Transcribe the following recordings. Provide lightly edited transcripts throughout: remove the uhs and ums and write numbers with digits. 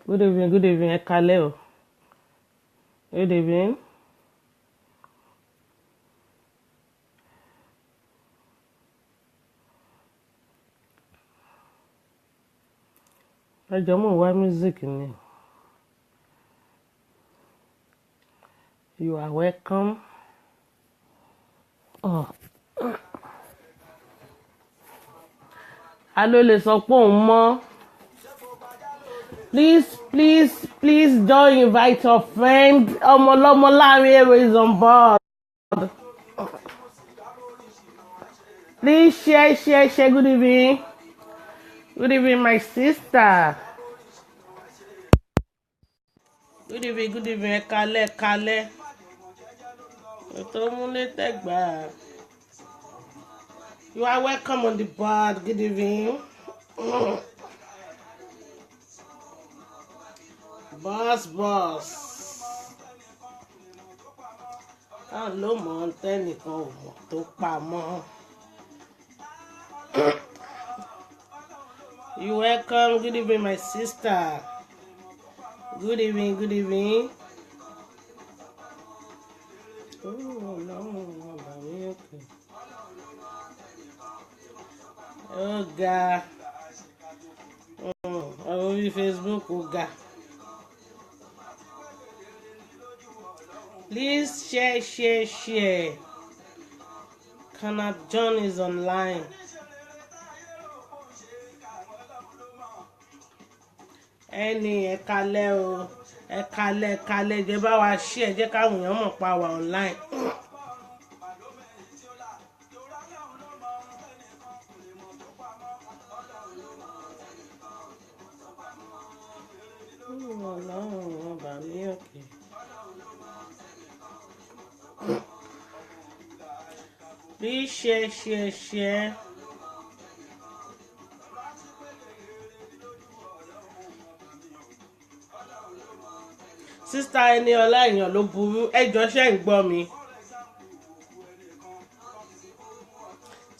Good evening, good evening, ẹ káalẹ́ o. Good evening. Ẹ jọ̀ọ́ mò ń wá music ni. You are welcome. Oh. A ló lè sọ pé òun mọ́. Please don't invite your friend. Ọmọlọ́mọ láàrin èrò is on board. Please share. Good evening. Good evening, my sister. Good evening, ẹ káalẹ́. Ètò múlé tẹ́gbà. You are welcome on the board. Good evening. Boss. Ló mọ̀ tẹ́nìkan ò mọ̀ tó pamọ́. You welcome. Good evening, my sister. Good evening. Ọ̀gá. Orí Facebook ọ̀gá. Please share. Canad John is online. Ẹni ẹ káalẹ́ o. Ẹ káalẹ́ jẹ́ bá wa share jẹ́ káwọn èèyàn mọ̀ pa wà online. Please share. Sister Eniola èèyàn ló burú, ẹjọ́ ṣe ń gbọ́ mi.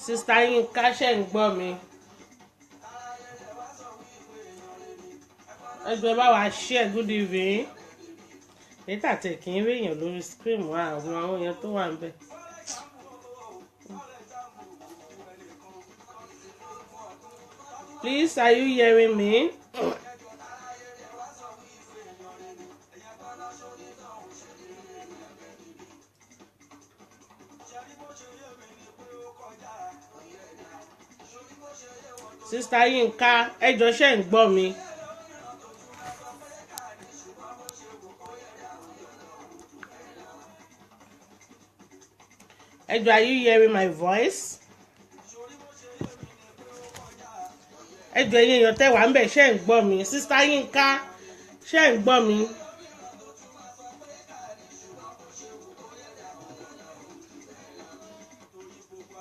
Sister Yinka ṣe ń gbọ́ mi. Ẹjọ́ bá wa share. Good evening. Nígbà tí kì í rí èèyàn lórí screen wa àwọn èèyàn tó wà níbẹ̀. Please, are you hearing me? Sister Yinka, ẹjọ́ ṣe ń gbọ́ mi. Ẹjọ́, are you hearing my voice? Ẹjọ́ ẹ̀yin èèyàn tẹ́ wà ń bẹ̀ ṣe ń gbọ́ mi. Sister Yinka ṣe ń gbọ́ mi.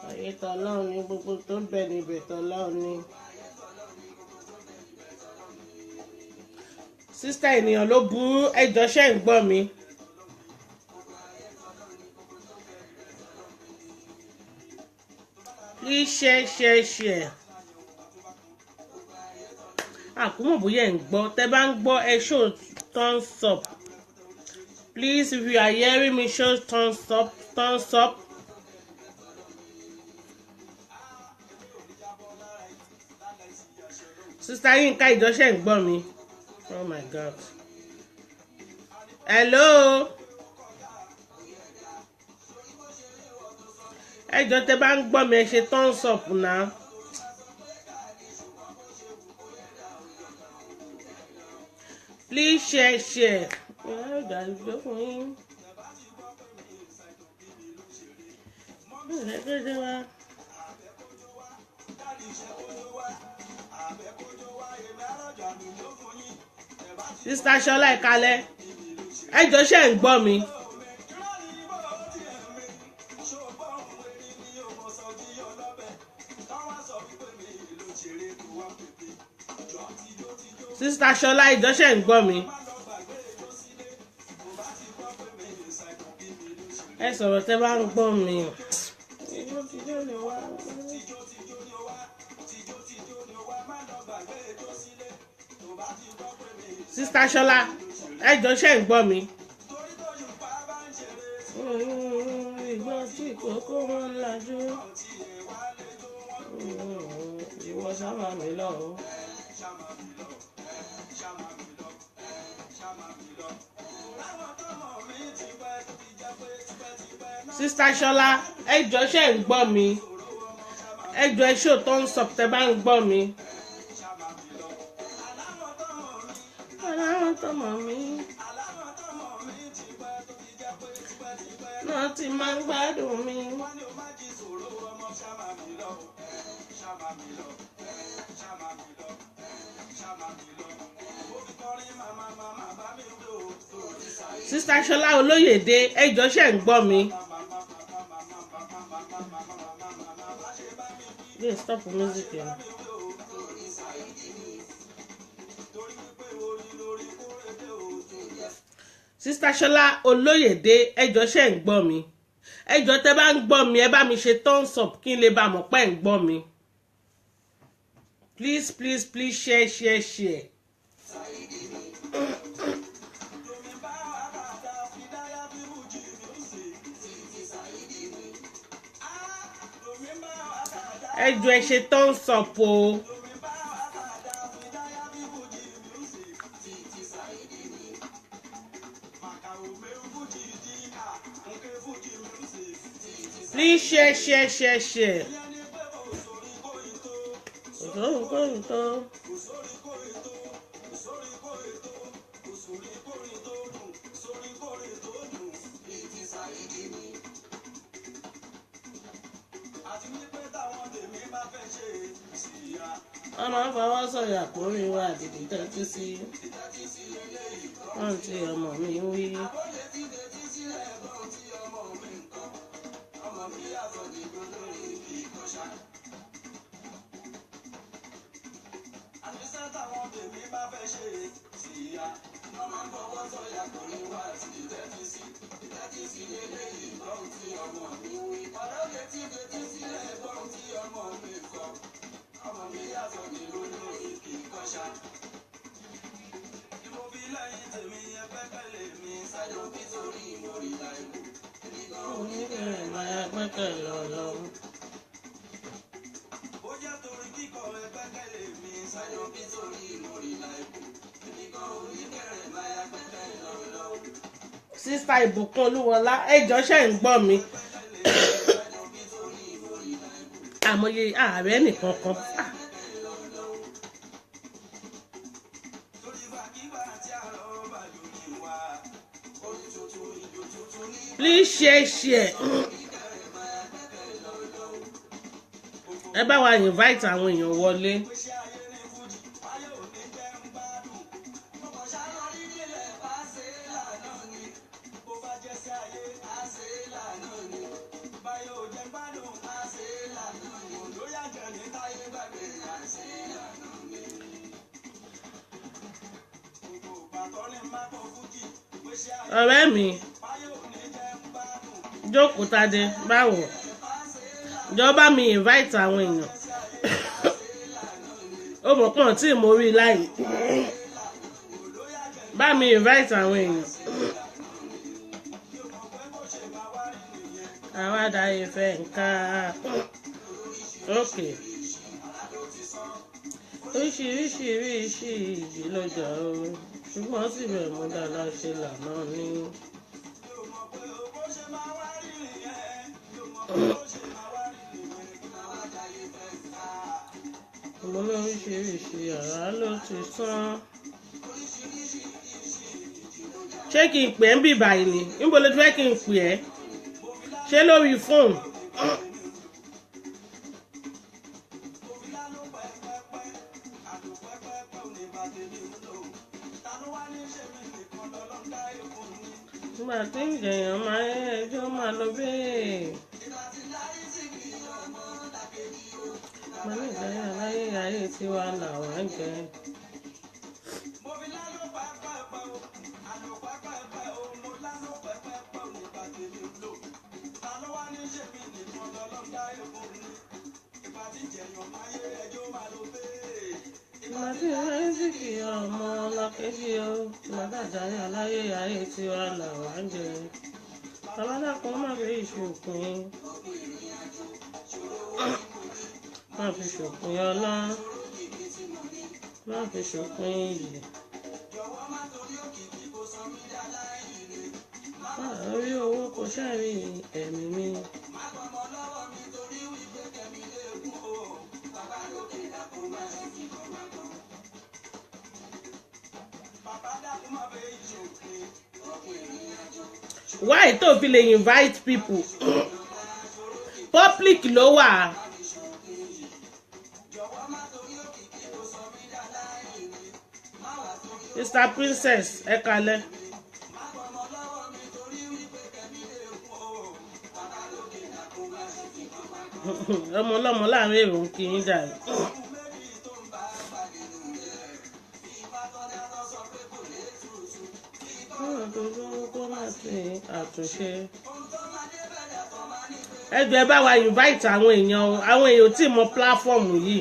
Ayé tọ́lọ́run ní gbogbo tó ń bẹ níbẹ̀ tọ́lọ́run ní. Sister ènìyàn ló burú, ẹjọ́ ṣe ń gbọ́ mi. Please share. Àkúmọ̀ bóyá ẹ̀ ń gbọ́, tẹ́ bá ń gbọ́ ẹ show thumbs up. Please, if you are hearing me, show thumbs up. Sister Yinka ìjọṣẹ́ ń gbọ́ mi. Oh my God. Hello. Ẹjọ́ tẹ́ bá ń gbọ́ mi ẹ ṣe thumbs up náà. Please share. Sister Ṣọlá ẹ káalẹ́. Ẹjọ́ ṣe ń gbọ́ mi. Sister Ṣọlá ẹjọ́ ṣe ń gbọ́ mi. Ẹ sọ̀rọ̀ tẹ́ bá ń gbọ́ mi. Sister Ṣọlá ẹ jọ̀ọ́ ṣé ń gbọ́ mi. Ìgbà tí ìkókó wọn lajú ìwọ sábà mi lọ. Sister Ṣọlá ẹ jọ̀ọ́ ṣé ń gbọ́ mi. Ẹ jọ̀ọ́ ẹ ṣó tó ń sọ tẹ́ bá ń gbọ́ mi. Aláwọ̀ tọmọ mi náà ti máa ń gbádùn mi. Sister Ṣọlá Olóyèdé ẹ jọ̀ọ́ ṣé ń gbọ́ mi. Yeah, stop the music here. Sister Ṣọlá Olóyèdé ẹ jọ̀ọ́ ṣé ń gbọ́ mi. Ẹ jọ̀ọ́ tẹ́ bá ń gbọ́ mi ẹ bá mi ṣe thumbs up kí n lè bá mọ̀ pé ń gbọ́ mi. Please please please share share share. Ẹ jọ̀ọ́ ẹ ṣe thumbs up o. Please share share share share. Wọ́n máa ń fọwọ́ sọ̀yà kórè wá àdìdì tẹ́tí sí wọ́n tí ọmọ mi ń wí. Sister Ìbùkún Olúwọlá ẹ jọ̀ọ́ ṣé ń gbọ́ mi. Àmọye ààrẹ nìkan kan. Please share share. Ẹ bá wa invite àwọn èèyàn wọlé. Ọ̀rẹ́ mi jókòó Tádé báwo jọba mi invite àwọn èèyàn ó mọ̀ pọ̀ tí mo rí láì bá mi invite àwọn èèyàn àwọn àdáyé fẹ́ nǹkan ok oríṣiríṣi ìjì lọ́jà o ṣùgbọ́n síbẹ̀ mo dáadáa ṣe lànà ní. mo lóríṣiríṣi àrá ló ti sán. ṣé kí n pè é ń bì báyìí ni níbo ló ti fẹ́ kí n pè é ṣé lórí fóònù. nígbà tí ìjẹyàn máa ń ẹjọ́ máa lọ bẹ́ẹ̀. mo ní ìjẹyàn láyé ayé tiwa làwọn ń jẹ. ìgbà tí ìjẹyàn lákejì ọmọ lákejì o màdàjáde aláyé ayé tiwa làwa ń jẹ aládàkùn má fi ìṣòpin má fi ṣòpin ọlá má fi ṣòpin iyì orí owó kò ṣàrí ẹ̀mí mi. Why tó fi lè invite people public ló wà. Mr. Princess ẹ kalẹ̀. ọmọ ọlọ́mọ láàrin èrò ń kí yín dàrú. àtúnṣe ẹ jọ̀ọ́ ẹ bá wa invite àwọn èèyàn tí mọ platform yìí.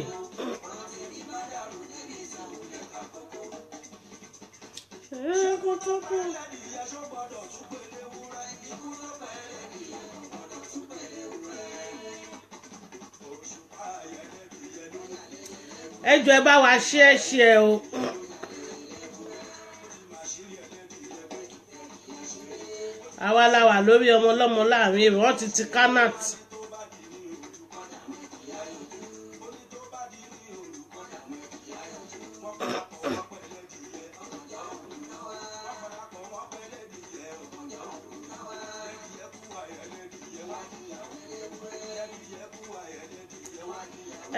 ẹ jọ̀ọ́ ẹ bá wa share o. àwa la wà lórí ọmọ ọlọ́mọ láàrin èrò wọ́n ti kanat.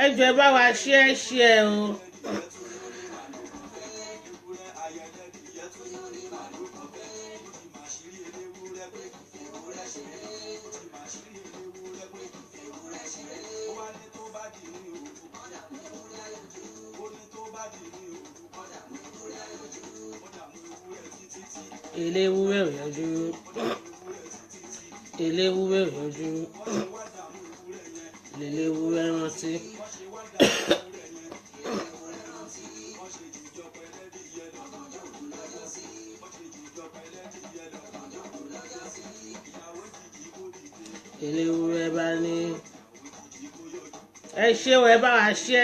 ẹ jọ̀ọ́ ẹ bá wa share o. eléwúrẹ́ òyìnjú eléwúrẹ́ rántí. eléwúrẹ́ bá ní ẹ ṣé o ẹ bá wa ṣe.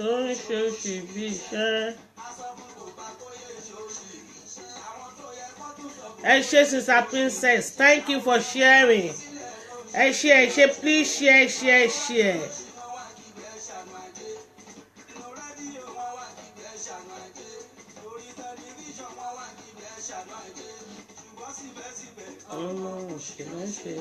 tó ń ṣe oṣù bí iṣẹ́. ẹ ṣé Sister Princess, thank you for sharing. ẹ ṣé please share. ọmọ òṣèlú ṣe.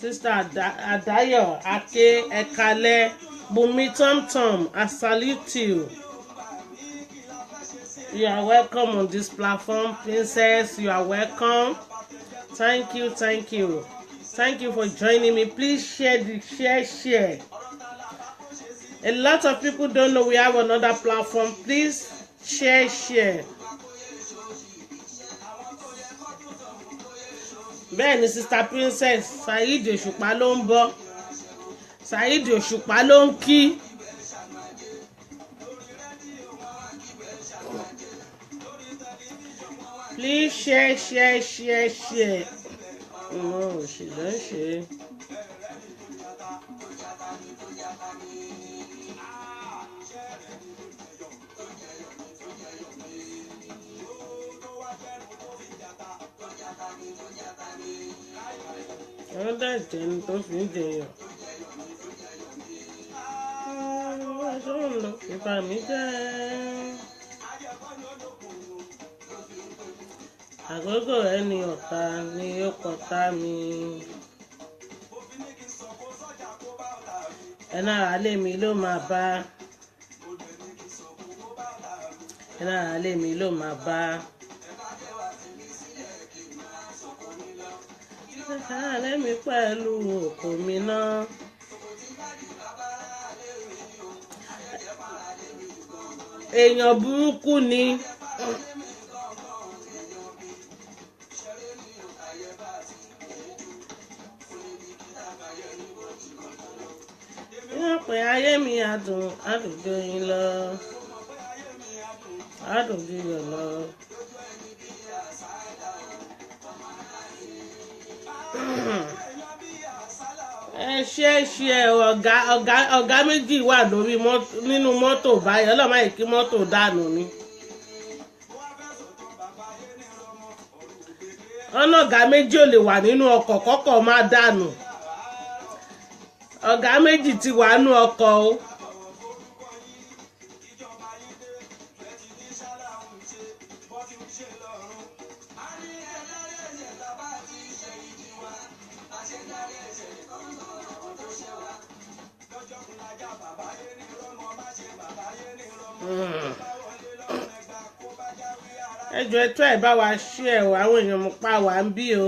Sister Adayo Ake Ekale Bumi Tom, I salute you. You are welcome on this platform, Princess. You are welcome. Thank you. Thank you for joining me. Please share. A lot of people don't know we have another platform. Please share. Bẹ́ẹ̀ ni Sister Princess, Saheed Òṣùpá ló ń bọ̀, Saheed Òṣùpá ló ń kí. Please share. She don't share. wọ́n dá ìtẹ́ni tó fi ń jẹyàn. aṣọ ń lọ ìbà mi jẹ́. àgógó ẹni ọ̀tá ni ó kọ̀tá mi. ẹ̀nà àlẹ́ mi ló máa bá. ẹ̀nà àlẹ́ mi ló máa bá. ẹ̀nà àlẹ́ mi pẹ̀lú òkò mi náà. èèyàn burúkú ni. wọ́n pè ayé mi adùn àdùjọ yín lọ àdùjọ yín lọ. ṣe ọ̀gá méjì wà lórí nínú mọ́tò báyìí ọlọ́mọ yìí kí mọ́tò dànù ni. ọ̀nà ọ̀gá méjì ò lè wà nínú ọkọ̀ kọ́kọ́ má dànù. ọ̀gá méjì ti wà nínú ọkọ̀ o. ẹjọ ẹ try bá wa share o àwọn èèyàn mú pa wá ń bí o.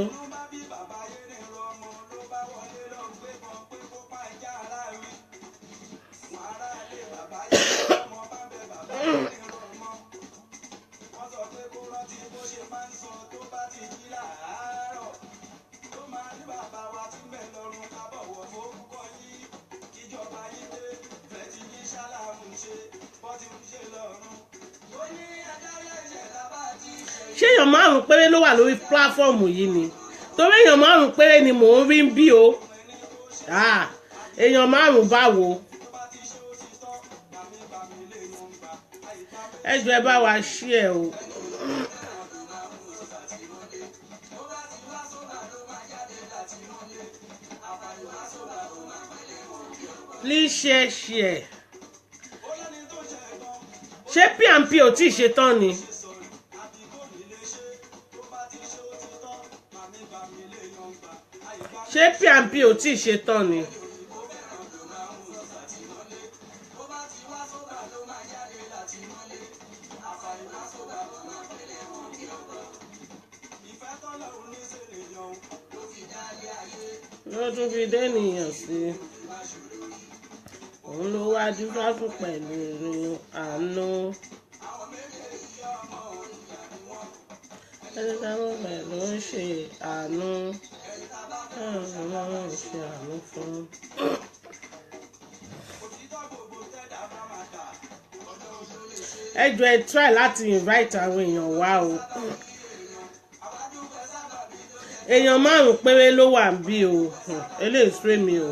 ṣé èèyàn márùn péré ló wà lórí pílàfọ́ọ̀mù yìí ni torí èèyàn márùn péré ni mò ń rí ń bí o èèyàn márùn báwo ẹ jọ̀ọ́ ẹ bá wa share o. please share. ṣé P&P ò tí ì ṣe tán ni. ṣé P&P ò tí ì ṣe tán ni. ló tún fi dé nìyàn sí òun ló wá dúró fún pẹ̀lú àánú. ẹni táwọn pẹ̀lú ń ṣe àánú ṣe àánú fún. ẹ jọ̀ọ́ ẹ try láti invite àwọn èèyàn wá o. èèyàn márùn péré ló wà ń bí o eléyìí sún mi o.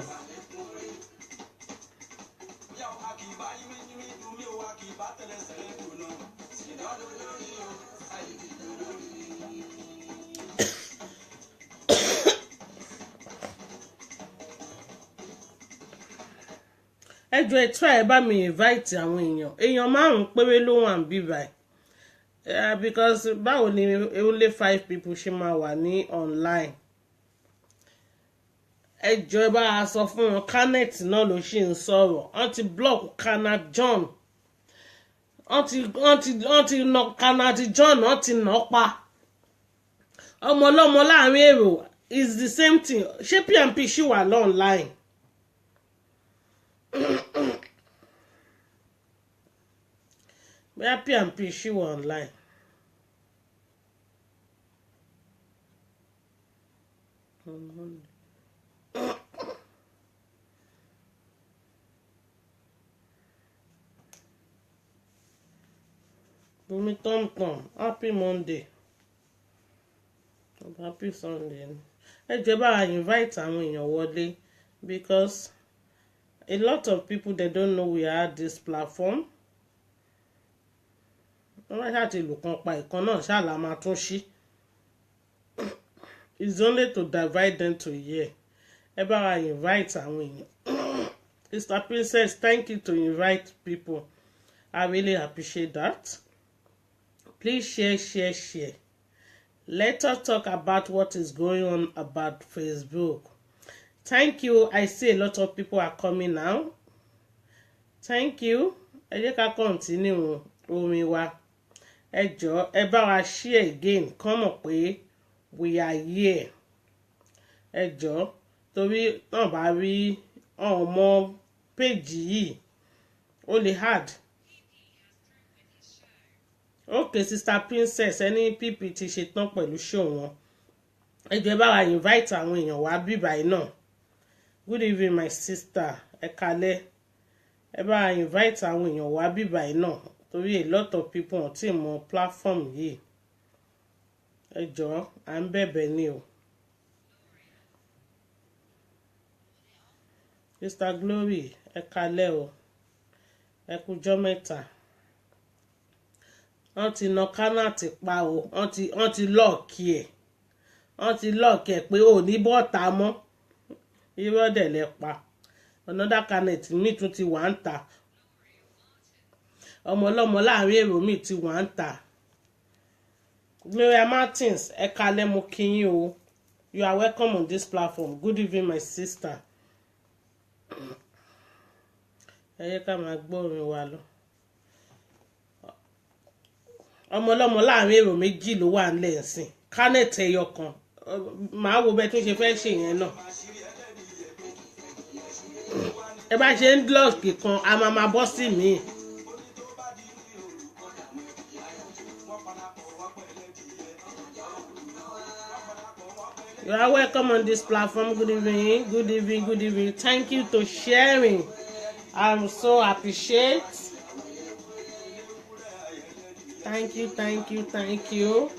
ẹ jọ̀ọ́ ẹ try ẹ bá mi invite àwọn èèyàn márùn péré ló wà ń bí báyìí. Because báwo ni only 5 people ṣe máa wà ní online. ẹ jọ̀ọ́ ẹ bá a sọ fún wọn Kenneth náà ló ṣì ń sọ̀rọ̀ wọ́n ti block Kenneth John wọ́n ti nà Kenneth John wọ́n ti nà pa ọmọ ọlọ́mọ láàrin èrò is the same thing ṣé P&P ṣì wà online. bóyá P&P ṣì wà online. Bumi Tom Tom, happy Monday, happy Sunday. ẹ jọ̀ọ́ bá invite àwọn èèyàn wọlé because a lot of people they don't know we are this platform. wọ́n máa ṣáà ti lù kan pa ìkan náà ṣáà la máa tún ṣí. It's only to divide them to hear. ẹ bá wa invite àwọn èèyàn. Mr. Princess, thank you to invite people. I really appreciate that. Please share. Let us talk about what is going on about Facebook. Thank you. I see a lot of people are coming now. Thank you. Ẹ jẹ́ ká continue orin wa. Ẹ jọ̀ọ́ ẹ bá wa share again. Kàn mọ̀ pé we are here. Ẹ jọ̀ọ́ torí náà bá rí ọmọ page yìí ó lè hard. Okay, Sister Princess, ẹni PP ti ṣetán pẹ̀lú show wọn. Ẹ jọ̀ọ́ ẹ bá wa invite àwọn èèyàn wá bí báyìí náà. Good evening my sister. Ẹ kálẹ́. Ẹ bá wa invite àwọn èèyàn wá bí báyìí náà torí a lot of people on tí mọ platform yìí. Ẹ jọ̀ọ́ à ń bẹ̀bẹ̀ ni o. Sister Glory, ẹ kálẹ́ o. Ẹ kújọ́ mẹ́ta. Wọ́n ti nà Kánàtì pa o. Wọ́n ti lọ́ọ̀kì ẹ̀. Wọ́n ti lọ́ọ̀kì ẹ̀ pé ò ní bọ́ta mọ́. Irọ́ dẹ̀ lẹ pa. Another candidate mi tún ti wà ń ta. Ọmọ ọlọ́mọ láàrin èrò mi ti wà ń ta. Gloria Martins, ẹ kálẹ́ mo kí yín o. You are welcome on this platform. Good evening my sister. Ẹ yẹ ká máa gbọ́ orin wa lọ. Ọmọ ọlọ́mọ láàrin èrò méjì ló wà nílẹ̀ ńsìn. Kánẹ̀tì ẹyọ kan. Màá wo bẹ́ẹ̀ tó ṣe fẹ́ ṣe yẹn náà. Ẹ bá ṣe ń blọọkì kan a máa bọ́ sí mi. You are welcome on this platform. Good evening, good evening, good evening. Thank you to sharing. I'm so appreciate. Thank you, thank you, thank you.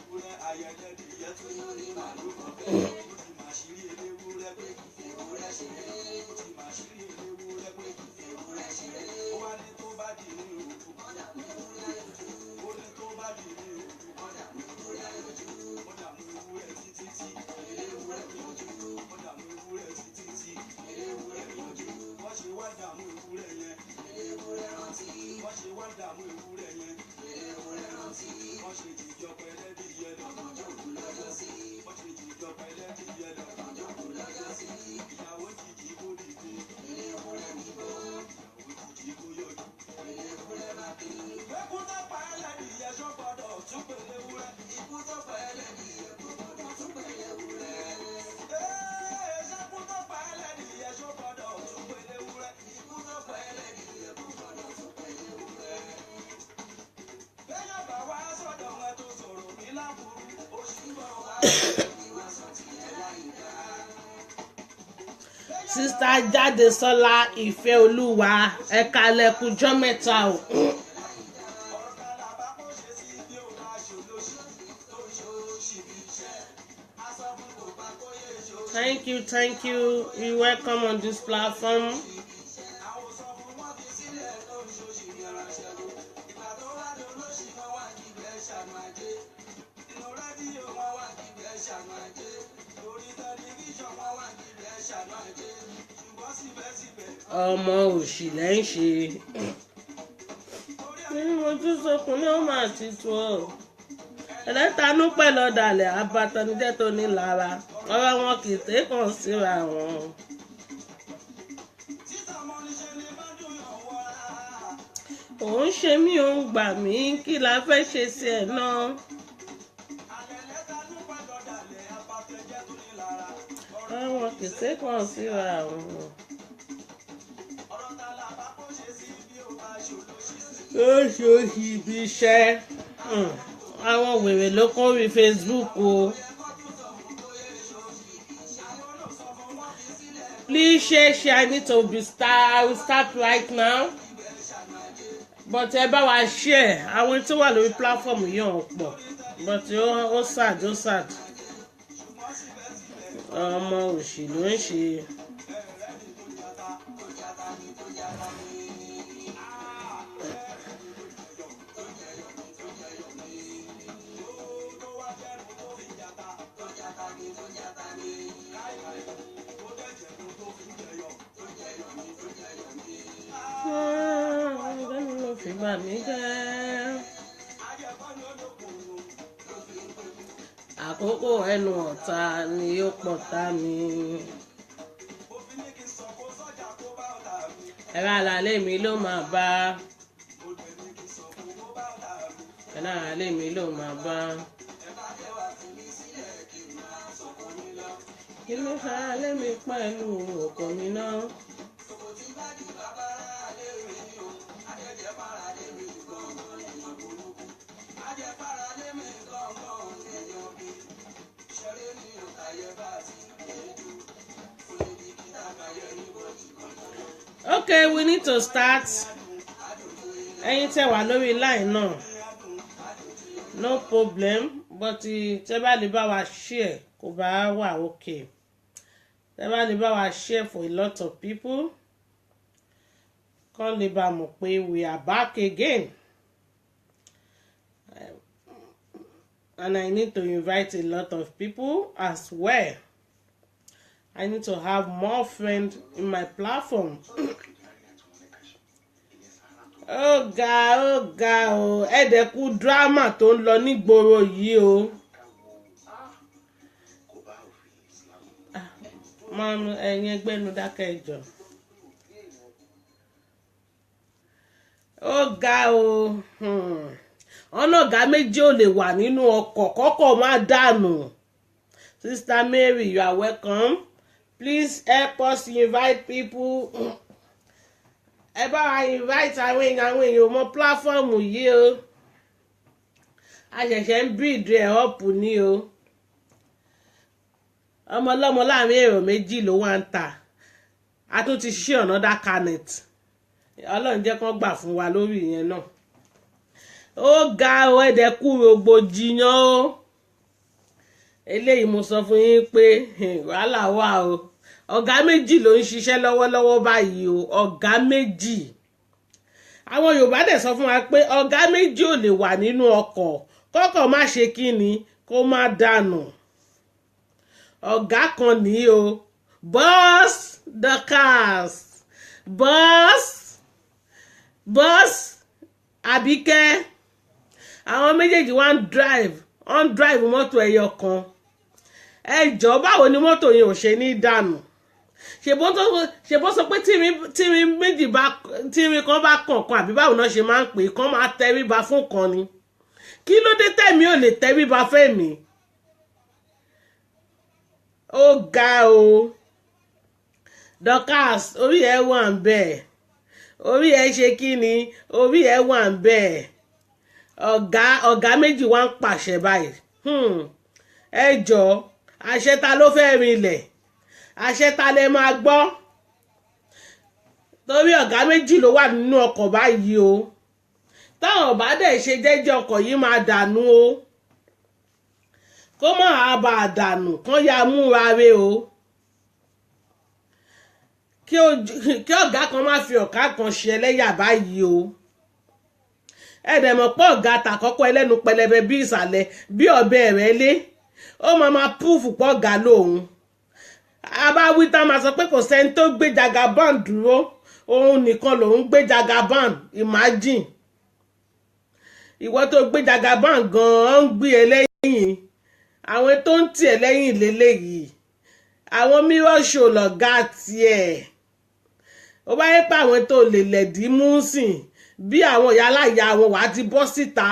Sister Jadesola Ìfẹ́olúwa ẹ kálẹ́ kújọ́ mẹ́ta o. Thank you, thank you. You welcome on this platform. Ọmọ òṣì lẹ́ ń ṣe. Nínú ojú sọkùn ní ọmọ àti tó ọ. Ẹlẹ́tanú pẹ̀lú ọ̀dàlẹ̀ abatanijẹ́ tó ní lára. Ọ̀rọ̀ wọn kì í tẹ́kàn síra wọn. Òun ṣe mí òun gbà mí kí la fẹ́ ṣe sí ẹ̀ náà. Ọ̀rọ̀ wọn kì í tẹ́kàn síra wọn. Oṣooṣì ibi iṣẹ́ àwọn wèrè ló kọ́ orí Facebook o. Please share. I need to be start. I will start right now. But ẹ bá wa share. Àwọn tí wà lórí platform yìí ò pọ̀. But ó sad. Ọmọ òṣì ló ń ṣe. àkókò ẹnu ọ̀tá ni ó pọ̀tá mi. ẹ̀rọ àlàlẹ́ mi ló máa bá ẹ̀rọ àlàlẹ́ mi ló máa bá ilé àlàlẹ́ mi pẹ̀lú ọkọ mi náà. Okay, we need to start. Ẹ̀yin tẹ́ wà lórí line náà, no problem, but tẹ́ bá lè bá wa share kò bá wà okay. Tẹ́ bá lè bá wa share for a lot of people. Kàn lè bá mọ̀ pé we are back again. And I need to invite a lot of people as well. I need to have more friends in my platform. Ó ga o ẹ̀dẹ̀kú drama tó ń lọ nígboro yìí o. Mọ́nú ẹ̀yin ẹgbẹ́nu dákẹ́ ìjọ. Ó ga o. Ọ̀nà ọ̀gá méjì ò lè wà nínú ọkọ̀ kọ́kọ́ má dànù. Sister Mary, you are welcome. Please help us invite people. Ẹ bá wa invite àwọn èèyàn mọ́ platform yìí o. A ṣẹ̀ṣẹ̀ ń build ẹ̀ up ní o. Ọmọ ọlọ́mọ láàrin èrò méjì ló wá ń tà. A tún ti ṣí another canet. Ọlọ́run jẹ́ kán gbà fún wa lórí ìyẹn náà. Ó ga o ẹ̀dẹ̀kú rògbòdìyàn o. Eléyìí mo sọ fún yín pé wàhálà wà o. Ọ̀gá méjì ló ń ṣiṣẹ́ lọ́wọ́lọ́wọ́ báyìí o. Ọ̀gá méjì. Àwọn Yorùbá dẹ̀ sọ fún wa pé ọ̀gá méjì ò lè wà nínú ọkọ̀ kọ́kọ́ má ṣe kíni kó má dànù. Ọ̀gá kan ní o. Boss the cars. Boss Àbíkẹ́. Àwọn méjèèjì wá ń drive mọ́tò ẹyọ kan. Ẹ jọ̀ọ́ báwo ni mọ́tò yẹn ò ṣe ní dànù? Ṣèbó sọ pé tírin kan bá kọ̀ọ̀kan àbí báwo náà ṣe máa ń pè é kán máa tẹríba fún kan ni. Kí ló dé tẹ̀mí ò lè tẹríba fẹ́mi? Ó ga o. Dorcas orí ẹ wà ń bẹ̀. Orí ẹ ṣe kí ni? Orí ẹ wà ń bẹ̀. Ọ̀gá méjì wá ń pàṣẹ báyìí. Ẹ jọ̀ọ́ àṣẹ ta ló fẹ́ rinlẹ̀? Àṣẹ ta lẹ máa gbọ́? Torí ọ̀gá méjì ló wà nínú ọkọ̀ báyìí o. Táwọn ọ̀bá dẹ̀ ṣe jẹ́jẹ́ ọkọ̀ yìí máa dànù o. Kó máa bá a dànù kán ya múra re o. Kí ọ̀gá kan má fi ọ̀gá kan ṣe ẹlẹ́yà báyìí o. Ẹ̀dẹ̀ mọ̀ pọ̀ ọ̀gá tàkọ́kọ́ ẹlẹ́nu pẹlẹbẹ bí ìsàlẹ̀ bí ọ̀bẹ rẹ̀ lé. Ó máa púùfù pọ̀ ọ̀gá lòun. Abáwí tá máa sọ pé kò sẹ́ni tó gbé Jagaban dúró. Òun nìkan lòun gbé Jagaban. Imagine. Ìwọ tó gbé Jagaban gan-an ń gbé ẹ lẹ́yìn. Àwọn tó ń tì ẹ lẹ́yìn lélẹ́yìí. Àwọn mirror show lọ̀gá tiẹ̀. Ó bá yẹ pé àwọn tó lè lẹ̀dí mú sìn bí àwọn ìyá aláya wọn wàá ti bọ́ síta.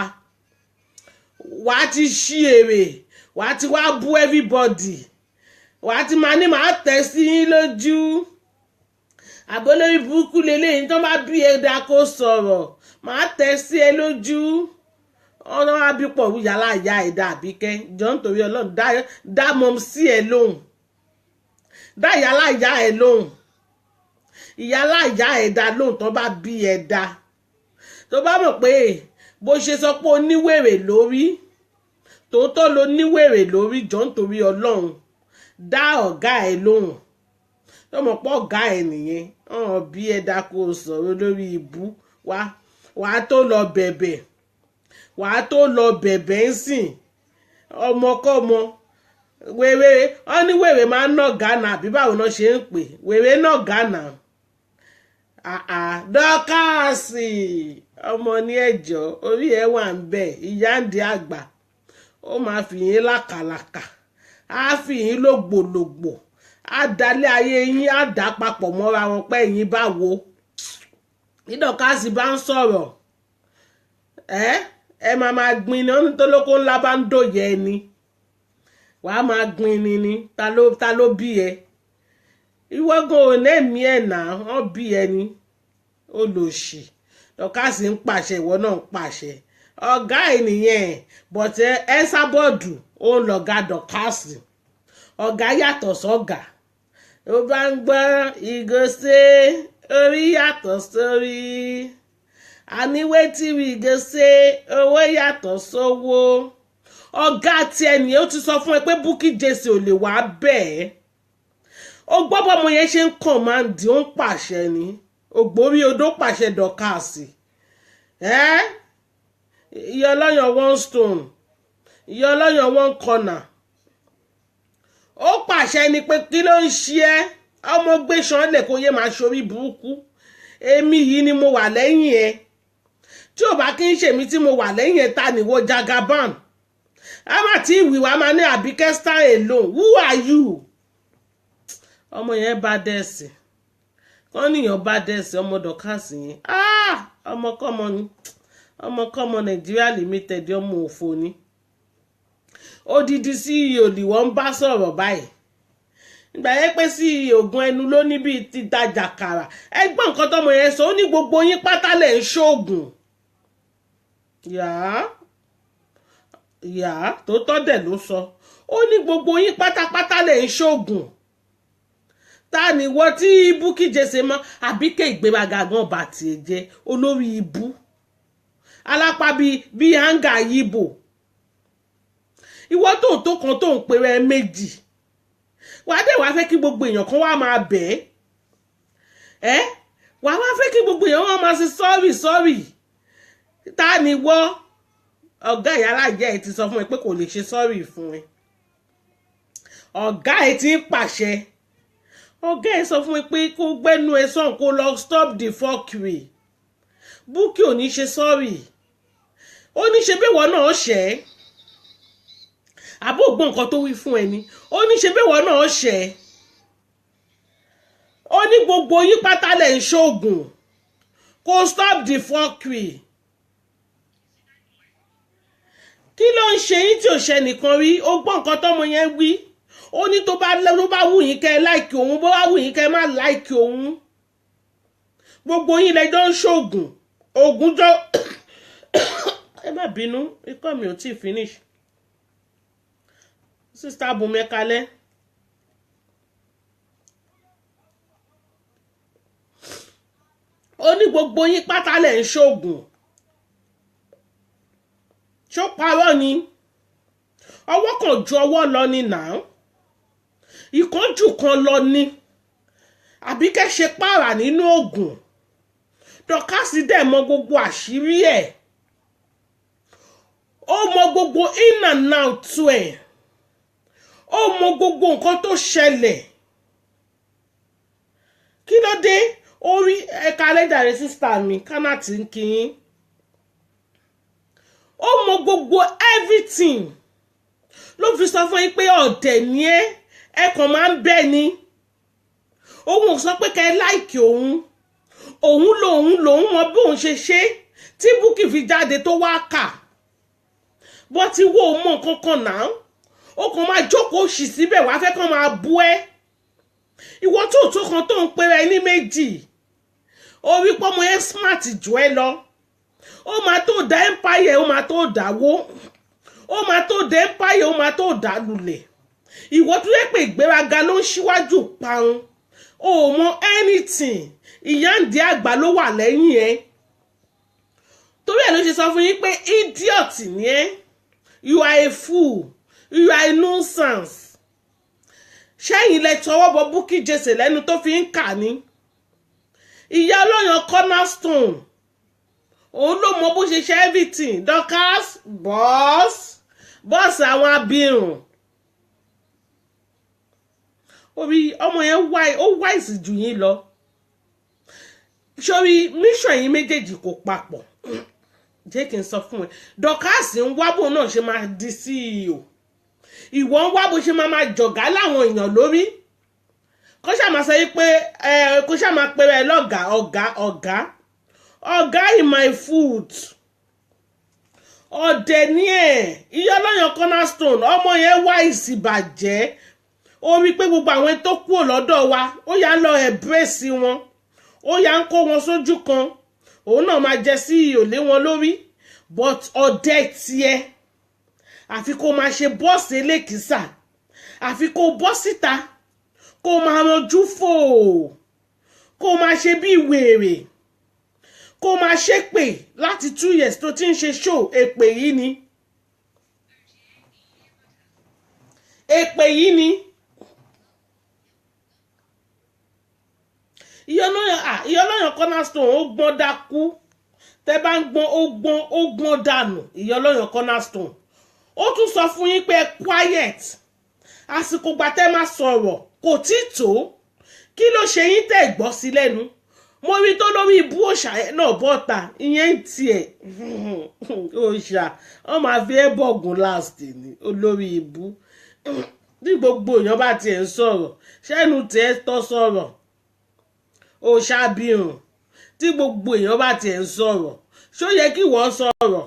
Wàá ti ṣí èrè. Wàá ti wá bú everybody. Wàá ti máa ní màá tẹ̀ sí yín lójú. Àbólórí burúkú lélẹ́yìn tó bá bí ẹ̀dá kó sọ̀rọ̀. Màá tẹ̀ sí ẹ lójú. Ọ̀nà wa bí pọ̀ wíyà láàyà ẹ̀dá Àbíkẹ́. Jọ nítorí Ọlọ́run dá mọ́ sí ẹ lóhùn. Dá ìyá láàyà ẹ lóhùn. Ìyá láàyà ẹ̀dá lóhùn tó bá bí ẹ̀dá. Tó bá mọ̀ pé bó ṣe sọ pé ó níwèrè lórí. Tòótọ́ ló níwèrè lórí jọ nítorí Ọlọ́run. Dá ọ̀gá ẹ lóhùn. Tó mọ̀ pé ọ̀gá ẹ nìyẹn. Ọ̀hún bí ẹ̀dá kò sọ̀rọ̀ lórí ibú. Wàá tó lọ bẹ̀bẹ̀. Wàá tó lọ bẹ̀bẹ̀ ń sìn. Ọmọkọ́mọ. Wèrè ọ ní wèrè máa ń nà Ghana àbí báwo náà ṣe ń pè. Wèrè nà Ghana. Dọ́kàsì ọmọ ní ẹ̀jọ́ orí ẹ̀ wà ń bẹ̀ ìyá ń di àgbà. ó máa fi yín lákàlàkà á fi yín lògbòlògbò á dalẹ̀ ayé yín á dà papọ̀ mọ́ra wọn pé ẹ̀yin bá wo ìdọ̀kásì bá ń sọ̀rọ̀ ẹ máa gbin ni tó lóko ńlá bá ń dòye ẹni wàá máa gbin ni ta ló bí ẹ ìwọ́gàn ò lẹ́mí ẹ̀ náà wọ́n bí ẹni olòṣì dọ̀kásì ń pàṣẹ ìwọ náà ń pàṣẹ ọ̀gá ẹ̀ nìyẹn bọ̀tẹ́ ẹ sábọ̀dù ó ń lọ̀gá dọ̀kásì ọ̀gá yàtọ̀ sọ́gà ó bá ń gbọ́ ìgòsè orí yàtọ̀ sórí àníwé tí ìgòsè owó yàtọ̀ sówó ọ̀gá tiẹ̀ ni ó ti sọ fún ẹ pé Bukky Jesse ò lè wá bẹ́ẹ̀ ó gbọ́ bọ́mọ yẹn ṣe ń kọ̀máǹdì ó ń pàṣẹ ni ògbórí odó pàṣẹ dọ̀kásì ìyá ọlọ́yàn one stone ìyá ọlọ́yàn one corner ó pàṣẹ ni pé kí ló ń ṣe ẹ́ ọmọ gbé ṣan lẹ̀ kó yé máa ṣorí burúkú èmi yìí ni mo wà lẹ́yìn ẹ tí ò bá kí ń ṣèmi tí mo wà lẹ́yìn ẹ ta níwọ Jagaban a má tí ìwìwà máa ní Àbíkẹ́ stand alone who are you ọmọ yẹn bá dẹ́sì wọ́n níyàn bá dẹ́sì ọmọ dọ̀kásì yẹn ọmọkọ́mọ ni ọmọkọ́mọ Nigeria limited ọmọ òfò ni odidi CEO ni wọ́n ń bá sọ̀rọ̀ báyìí ìgbà yẹn pé sí oògùn ẹnu ló ní bíi ti dajà kàrà ẹgbọ́n nǹkan tọmọ yẹn sọ ó ní gbogbo yín pátá lẹ̀ ń ṣoògùn yàá tó tọ́ dẹ̀ ló sọ ó ní gbogbo yín pátápátá lẹ̀ ń ṣoògùn ta ni wọ́n tí Bukky Jesse mọ́ Àbíkẹ́ ìgbéraga gan bá tiẹ̀ jẹ́ olórí ibú alápá bíi hanga yíbò ìwọ tó kan tó ń pèrè ẹ méjì wàá dé wàá fẹ́ kí gbogbo èèyàn kan wá máa bẹ̀ ẹ́ wàá wá fẹ́ kí gbogbo èèyàn wá máa ṣe sọ́ọ̀rì ta ni wọ́ ọ̀gá ìyálà ìyá ẹ̀ ti sọ fún ẹ pé kò lè ṣe sọ́ọ̀rì fún ẹ ọ̀gá ẹ̀ ti ń pàṣẹ ọ̀gá ẹ̀ sọ fún ẹ pé kó gbẹ́nu ẹ sàn kó lọ stop the fuckery Bukky ò ní ṣe sọ́ọ̀rì ó ní ṣe bẹ́ẹ̀ wọ́n náà ṣẹ́ àbó gbọ́n nǹkan tó wí fún ẹni ó ní ṣe bẹ́ẹ̀ wọ́n náà ṣẹ́ ó ní gbogbo yín pátá lẹ̀ ń ṣoògùn kó stop the fuckery kí ló ń ṣe yín tí ò ṣe nìkan rí ó gbọ́n nǹkan tọ́mọ yẹn wí ó ní tó bá wù yín kẹ́ láìkì òun bó bá wù yín kẹ́ má láìkì òun gbogbo yín lẹ́jọ́ ń ṣoògùn ògùnjọ́ ẹ má bínú ikọ́ mi ò tí ì finish sista Bùnmi kalẹ̀ ó ní gbogbo yín pátá lẹ̀ ń ṣoògùn ṣó parọ́ ni ọwọ́ kan ju ọwọ́ lọ ni náà ìkánjú kan lọ ni Àbíkẹ́ ṣe pààrà nínú oògùn dọ̀kásì dẹ̀ mọ gbogbo àṣírí ẹ̀ ó mọ gbogbo in and out ẹ̀ ó mọ gbogbo nǹkan tó ṣẹlẹ̀ kí ló dé orí ẹ̀ka lẹ́dàrí sísítà mi kánàtì ń kí yín ó mọ gbogbo everything ló fi sọ fún yín pé ọ̀dẹ̀ ni ẹ kàn máa ń bẹ́ ni òun ò sọ pé kẹ́ ẹ láìkì òun lòun mọ bí òun ṣe ṣe tí Bukky fi jáde tó wá kà bó ti wo òun mọ nǹkan kan náà ó kàn máa jókòó ṣì síbẹ̀ wá fẹ́ kàn máa bú ẹ́ ìwọ tó kan tó ń pera ẹni méjì orí pọ́mọ ẹ smart jù ẹ lọ ó máa tó dá empire ó máa tó dáwó ó máa tó dá empire ó máa tó dá lulẹ̀ ìwọ tó yẹ pé ìgbéraga ló ń ṣíwájú parun ó mọ anything ìyáǹdí àgbà ló wà lẹ́yìn ẹ torí ẹ̀ ló ṣe sọ fún yín pé idiot ni ẹ́ you are a fool you are a nuisance ṣẹ́yìn lẹ tọwọ́ bọ Bukky Jesse lẹ́nu tó fi ń kà ní ìyá ọlọ́yàn cornerstone òun ló mọ bó ṣe ṣe everything Dorcas boss àwọn abirùn orí ọmọ yẹn ó wáìsì jù yín lọ sórí mission yín méjèèjì kò papọ̀ jẹ́ kí n sọ fún ẹ Dorcas ń wá bò náà ṣe máa di CEO ìwọ ń wá bó ṣe máa jọ̀gá láwọn èèyàn lórí kó ṣáà máa sọ yí pé kó ṣáà máa pe ẹ lọ́gàá ọ̀gá in my food ọ̀dẹ̀ ní ẹ̀ Ìyá Ọlọ́yàn cornerstone ọmọ yẹn wá ìsìbàjẹ́ ó rí pé gbogbo àwọn tó kúrò lọ́dọ̀ wa ó yá ń lọ ẹ̀bírèsì wọn ó yá ń kó wọn sójú kan òun náà máa jẹ CEO lé wọn lórí but ọ̀dẹ̀ tiẹ̀ àfi kó máa ṣe bọ́ọ̀sì elékìsà àfi kó bọ́ síta kó máa ranjú fò kó máa ṣe bí wèrè kó máa ṣépè láti 2 years tó ti ń ṣe show èpè yìí ni Ìyá Ọlọ́yàn cornerstone ó gbọ́n dákú tẹ́ bá ń gbọ́n ó gbọ́n dànù Ìyá Ọlọ́yàn cornerstone ó tún sọ fún yín pé quiet àsìkò gbà tẹ́ máa sọ̀rọ̀ kò tí tó kí ló ṣe yín tẹ́ gbọ́ sí lẹ́nu mo rí tó lórí ibú òòṣà náà bọ́ta ìyẹn ń tiẹ̀ òòṣà wọ́n máa fi ẹ́ bọ̀gùn last ní olórí ibú ní gbogbo èèyàn bá tiẹ̀ ń sọ̀rọ̀ ṣẹ́nu tiẹ̀ tọ́ sọ̀rọ̀ òòṣà bírùn tí gbogbo èèyàn bá tiẹ̀ ń sọ̀rọ̀ ṣó yẹ kí wọ́n sọ̀rọ̀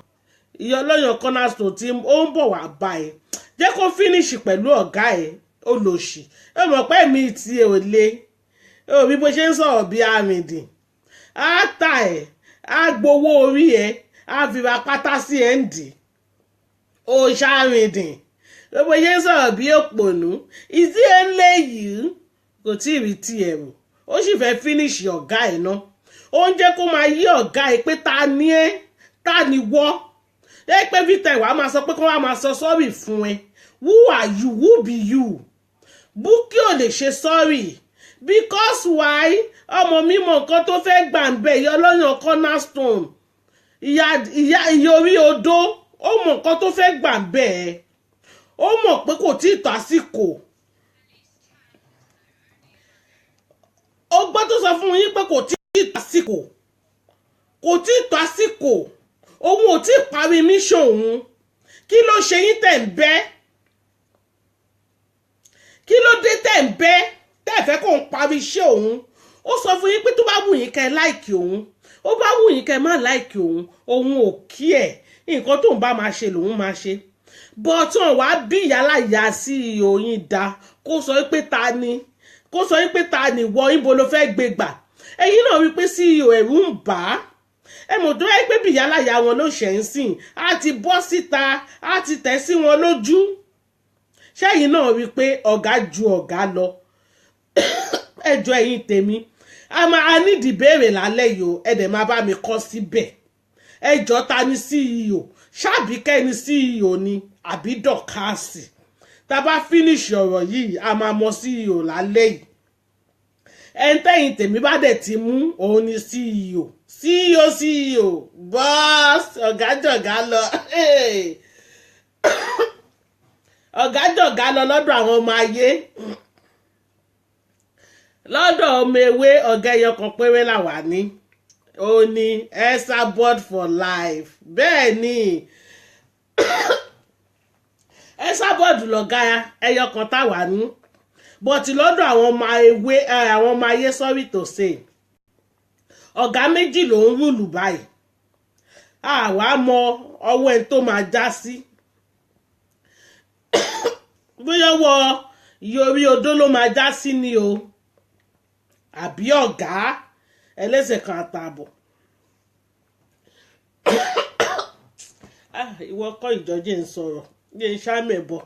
Ìyá Ọlọ́yàn cornerstone tí ó ń bọ̀ wá bá ẹ jẹ́ kó finish pẹ̀lú ọ̀gá ẹ̀ olóṣì ẹ mọ̀ pé mi ti ò le bí bó ṣe ń sọ̀rọ̀ bí àrìndìn á tà ẹ̀ á gbowó orí ẹ̀ á fi ra pátá sí ẹ̀ ń dì ó ṣàrìndìn bí bó ṣe ń sọ̀rọ̀ bí òpònú ìdí ẹ̀ ń lé yìí kò tí ì rí tiẹ̀ rò ó sì fẹ́ finish ọ̀gá ẹ̀ náà ó ń jẹ́ kó máa yí ọ̀gá ẹ̀ pé ta ni ẹ́ ta ni wọ́ ẹ pé Victor ìwà máa sọ pé kó wá máa sọ sorry fún ẹ who are you who be you Bukky ò lè ṣe sorry because why ọmọ mi mọ nǹkan tó fẹ́ gbà ń bẹ Ìyá Ọlọ́yàn cornerstone ìyá orí odó ó mọ nǹkan tó fẹ́ gbà ń bẹ ẹ ó mọ̀ pé kò tí ì tó àsìkò ó gbọ́ tó sọ fún yín pé kò tí ì tó àsìkò òun ò tí ì parí mission òun kí ló ṣe yín tẹ̀ ń bẹ́ kí ló dé tẹ̀ ń bẹ́ tẹ́ fẹ́ kó ń parí iṣẹ́ òun ó sọ fún yín pé tó bá wù yín kẹ́ láìkì òun ó bá wù yín kẹ́ má láìkì òun ò kí ẹ̀ nǹkan tó ń bá máa ṣe lòun máa ṣe bọ́tàn wàá bí ìyálàyà sí òyìn dá kó sọ pé ta ni wọ ibo ló fẹ́ gbé gbà ẹ̀yin náà wí pé CEO ẹ̀rù ń bà á ẹ mọ̀ tó yẹ pé bí ìyálàyà wọn ló ṣẹ̀ ń sìn á ti bọ́ síta á ti tẹ̀ sí wọn lójú ṣẹ́yìn náà wí pé ọ̀gá ju ọ̀gá lọ ẹjọ́ ẹ̀yin tèmi a nídìí béèrè lálẹ́ yìí o ẹ dẹ̀ máa bá mi kọ́ síbẹ̀ ẹjọ́ ta ni CEO ṣáàbíkẹ́ ni CEO ni àbí Dorcas tá bá finish ọ̀rọ̀ yìí a máa mọ CEO lálẹ́ yìí ẹ̀ńtẹ́yìn tèmi bá dẹ̀ ti mú òun ni CEO boss ọ̀gájọ̀gá lọ ọ̀gájọ̀gá lọ lọ́dọ̀ àwọn ọmọ ayé lọ́dọ̀ ọmọ ewé ọ̀gá ẹyọ kan péré làwà ní ó ní Esabod for life bẹ́ẹ̀ ni Esabod lọ̀gá ẹyọ kan táwà ní bọ̀tì lọ́dọ̀ àwọn ọmọ ewé àwọn ọmọ ayé sorry to say ọ̀gá méjì ló ń rúlù báyìí àwa mọ ọwọ́ ẹni tó máa já sí bóyá wọ yorí odó ló máa já sí ni o àbí ọ̀gá ẹlẹ́sẹ̀ kan àtààbọ̀ ìwọ kọ́ ìjọ́jẹ́ ń sọ̀rọ̀ ní ìṣàmẹ̀bọ̀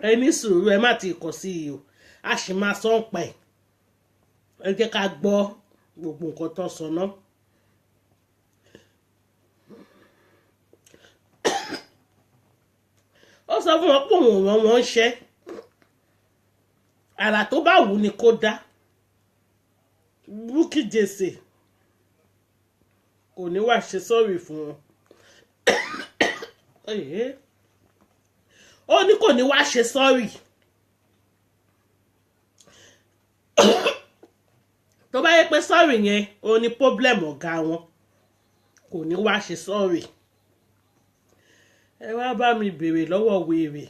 ẹ ní sùúrù ẹ má ti kọ̀ sí i o a sì máa sọ ń pa ẹ̀ ẹ jẹ́ ká gbọ́ gbogbo nǹkan tó sọ náà. ó sọ fún wọn pé òun ràn wọ́n ṣẹ́ àrà tó bá wù ní kó dá Bukky Jesse kò ní wá ṣe sọ́ọ̀rì fún wọn ó ní kò ní wá ṣe sọ́ọ̀rì tó bá yẹ pé sorry yẹn ó ní problem ọ̀gá wọn kò ní wá ṣe sorry. Ẹ wá bá mi béèrè lọ́wọ́ wèrè.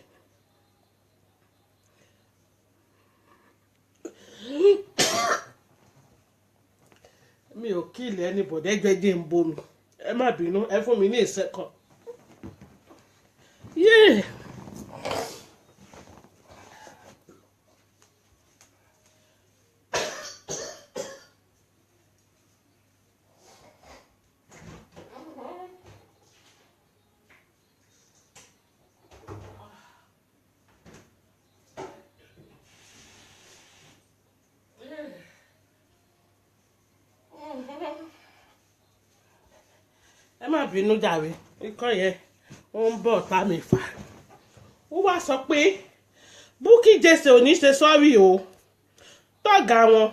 Mi ò kill anybody, ẹgbẹ́jẹ́ ń bomi. Ẹ má bínú, ẹ fún mi ní ìṣẹ́kọ̀. Yeah. Ẹ má bínú jàre, ikọ́ yẹn ó ń bọ̀ tá mi fà. Ó wá sọ pé Bukky Jesse ò ní ṣe sọ́rí o tọ́gà wọn.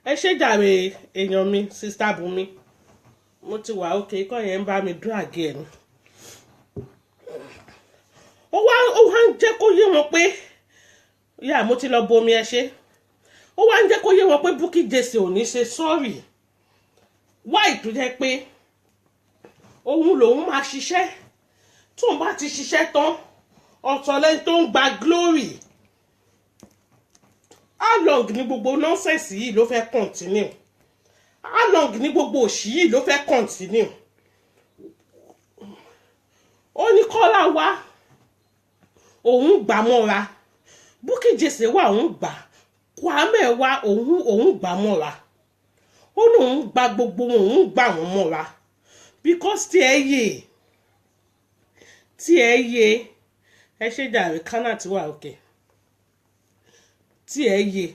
Ẹ ṣe jàre èèyàn mi, sista Bùnmi. Mo ti wà òkè, ikọ́ yẹn ń bá mi drag ẹ̀ ni. Ó wá ń jẹ́ kó yé wọn pé yà mo ti lọ bomi ẹ ṣe. Ó wá ń jẹ́ kó yé wọn pé Bukky Jesse ò ní ṣe sọ́rí. Why tó jẹ́ pé òun lòun máa ṣiṣẹ́ tóun bá ti ṣiṣẹ́ tán ọ̀tọ̀ lẹ́ni tó ń gba glory. How long ni gbogbo nonsense yìí ló fẹ́ continue? How long ni gbogbo òṣì yìí ló fẹ́ continue? Ó ní Kọ́lá wá òun gbà mọ́ra, Bukky Jesse wá òun gbà, Kwame wá òun gbà mọ́ra. Ó ní òun gba gbogbo òun gbà wọ́n mọ́ra because tí ẹ yé ẹ ṣe jàre kánà tí wà òkè tí ẹ yé.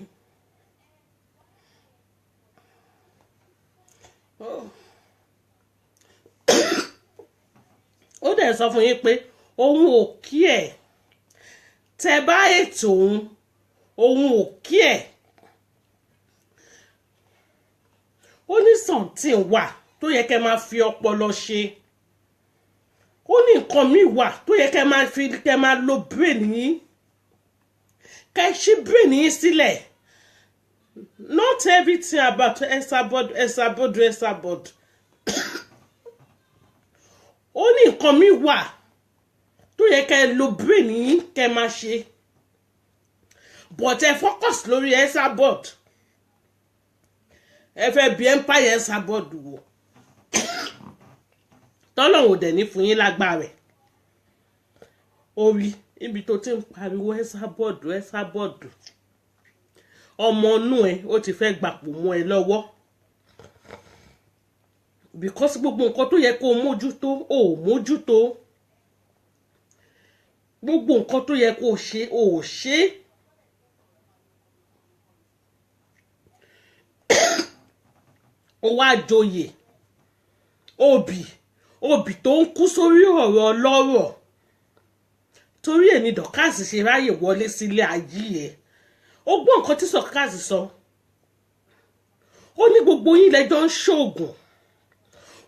Ó dẹ̀ sọ fún yín pé òun ò kí ẹ̀ tẹ bá ètò òun ò kí ẹ̀. Ó ní something wà tó yẹ kẹ́ máa fi ọpọlọ ṣe. Ó ní nǹkan míì wà tó yẹ kẹ́ máa lo brain yín. Kẹ́ ṣí brain yín sílẹ̀. Not everything about Esabod. Ó ní nǹkan míì wà tó yẹ kẹ́ lo brain yín kẹ́ máa ṣe. But ẹ focus lórí Esabod. Ẹ fẹ́ bí empire Esabod wò. Tọ́lọ́run ò dẹ̀ ní fún yín lágbára ẹ̀. Orí ibi tó ti ń pariwo Esabod ọmọ inú ẹ ó ti fẹ́ gbapò mọ́ ẹ lọ́wọ́. Because gbogbo nǹkan tó yẹ kó mójútó ò mójútó. Gbogbo nǹkan tó yẹ kó ṣe ò ṣe. Ó wá joyè obì tó ń kú sórí ọ̀rọ̀ ọlọ́rọ̀ torí ẹ̀ ní Dorcas ṣe ráyè wọlé sílé ayé ẹ̀. Ó gbọ́ nǹkan tí Dorcas sọ. Ó ní gbogbo yín lẹ́jọ́ ń ṣoògùn.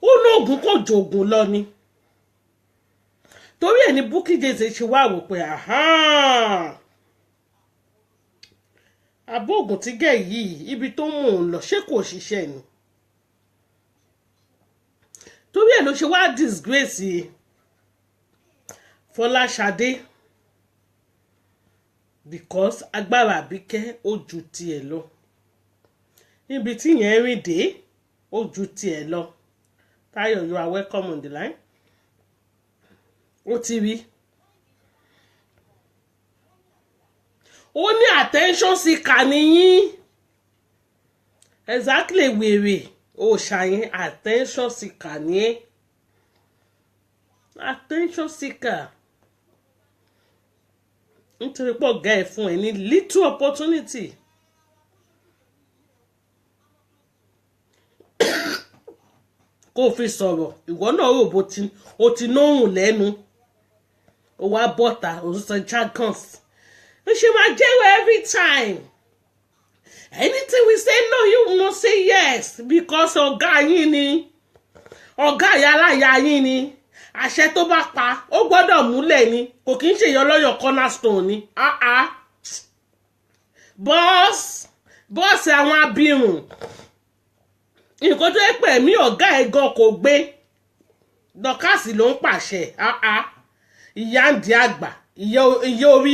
Ó ní oògùn kò jòògùn lọ ni. Torí ẹ̀ ní Bukky Jesse ṣe wá wò pé àbọ̀ oògùn tí gẹ̀ yìí ibi tó mú un lọ ṣé kò ṣiṣẹ́ ni. Torí ẹ̀ ló ṣe wá disgrace Fọláṣadé because agbára Àbíkẹ́ ó ju tiẹ̀ lọ. Níbi tí yẹn rìn dé ó ju tiẹ̀ lọ. Táyọ̀, you are welcome on the line. Ó ti rí. Ó ní attention seeker nìyí. Exactly wèrè. Ó ṣàyẹn attention seeker ni. Attention seeker. Nítorí pọ̀ ọ̀gá ẹ̀ fún ẹ ní little opportunity. Kó fi sọ̀rọ̀ ìwọ náà rò bó o ti nóhùn lẹ́nu. Ó wá bọ́ta òṣìṣẹ́ jargons. Ó ṣe máa jẹ́wọ́ every time. Anything we say no, you must say yes because ọ̀gá yín ni. Ọ̀gá yàrá yín ni. Àṣẹ tó bá pa ó gbọ́dọ̀ múlẹ̀ ni. Kò kí ń ṣe ìyọlọ́yọ̀ cornerstone ni. Boss, bọ́ọ̀sì àwọn abirùn nǹkan tó yẹ pé ẹ̀mí ọ̀gá ẹ̀ gan kò gbé Dorcas ló ń pàṣẹ ìyá ń di àgbà ìyá orí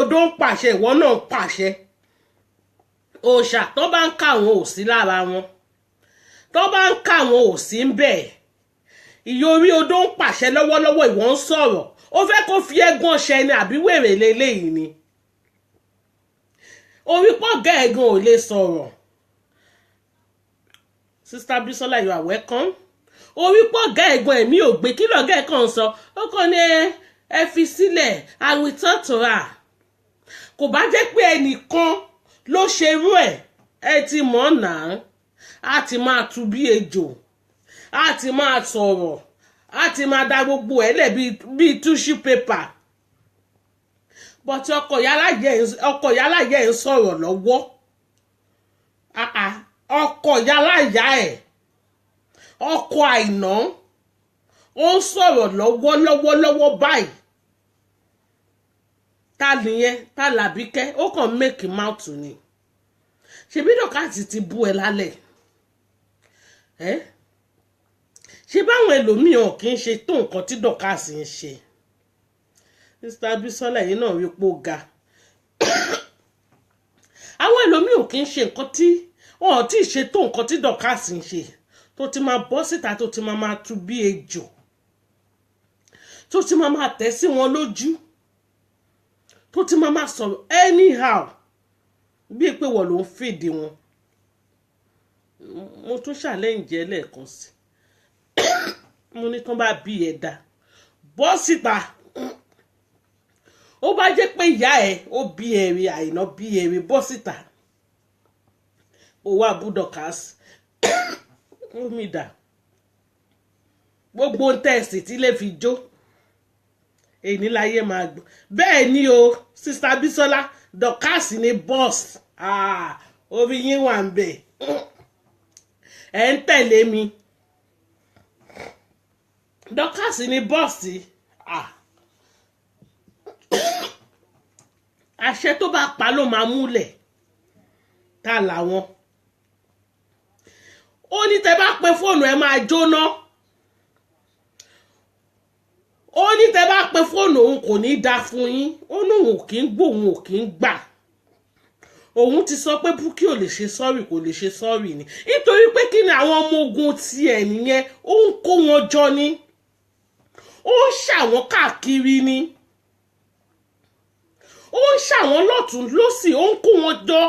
odó ń pàṣẹ ìwọ náà ń pàṣẹ òòṣà tó bá ń ká àwọn òsí lára wọn tó bá ń ká àwọn òsí ń bẹ̀ ìyá orí odó ń pàṣẹ lọ́wọ́lọ́wọ́ ìwọ ń sọ̀rọ̀ ó fẹ́ kó fi ẹ̀gbọ́n ṣẹ ni àbí wèrè lélẹ́yìí ni orí pọ́gà ẹ̀gàn ò lè sọ̀rọ̀ Sister Bisola, you are welcome. Orí pọ́gà ẹ̀gbọ́n ẹ̀mí ò gbé kí lọ́gà ẹ̀ kàn sọ ó kàn ní ẹ fi sílẹ̀ I will talk to her. Kò bá jẹ́ pé ẹnìkan ló ṣerú ẹ ti mọ̀ náà á ti máa tu bí ejò á ti máa sọ̀rọ̀ á ti máa da gbogbo ẹ̀ lẹ̀ bíi tissue paper. But ọkọ yálàyẹ ń sọ̀rọ̀ lọ́wọ́ ọkọ yálàyà ẹ̀ ọkọ àìná ó ń sọ̀rọ̀ lọ́wọ́ báyìí ta nìyẹn ta làbíkẹ́ ó kàn make mouth ni ṣebí Dorcas ti bú ẹ lálẹ́ ṣe báwọn ẹlòmíràn kì í ṣe tó nǹkan tí Dorcas ń ṣe Sister Bisola yìí náà rí pó ga àwọn ẹlòmíràn kì í ṣe nǹkan tí wọn ò tí ì ṣe tó nǹkan tí Dorcas ń ṣe tó ti máa bọ́ síta tó ti máa tú bí ejò tó ti máa tẹ̀ sí wọn lójú tó ti máa sọ̀rọ̀ anyhow bí pé wọ́n ló ń fìdí wọn mo tún challenge lẹ́ẹ̀kan sí mo ní kán bá bí ẹ̀dá bọ́ síta ó bá jẹ́ pé ìyá ẹ̀ ó bí ẹ̀rí àìná bí ẹ̀rí bọ́ síta ó wá bú Dorcas ó mi dà gbogbo tẹ́ẹ̀sì tí lè fi jó èyí láyé máa gbọ́ bẹ́ẹ̀ ni o Sister Bisola Dorcas ní boss orí yín wà ń bẹ̀ ẹ̀ ń tẹ̀lé mi Dorcas ní boss àṣẹ tó bá pa ló máa múlẹ̀ ta làwọn ó ní tẹ́ bá pe fóònù ẹ máa jóná ó ní tẹ́ bá pe fóònù òun kò ní dá fún yín ó ní òun kì í gbọ́ òun ò kì í gbà òun ti sọ pé Bukky ò lè ṣe sọ́ọ̀rì kò lè ṣe sọ́ọ̀rì ni nítorí pé kí ni àwọn ọmọ ogun tiẹ̀ nìyẹn ó ń kó wọn jọ ni ó ń ṣàwọn káàkiri ni ó ń ṣàwọn lọ́tún lọ́sì ó ń kó wọn jọ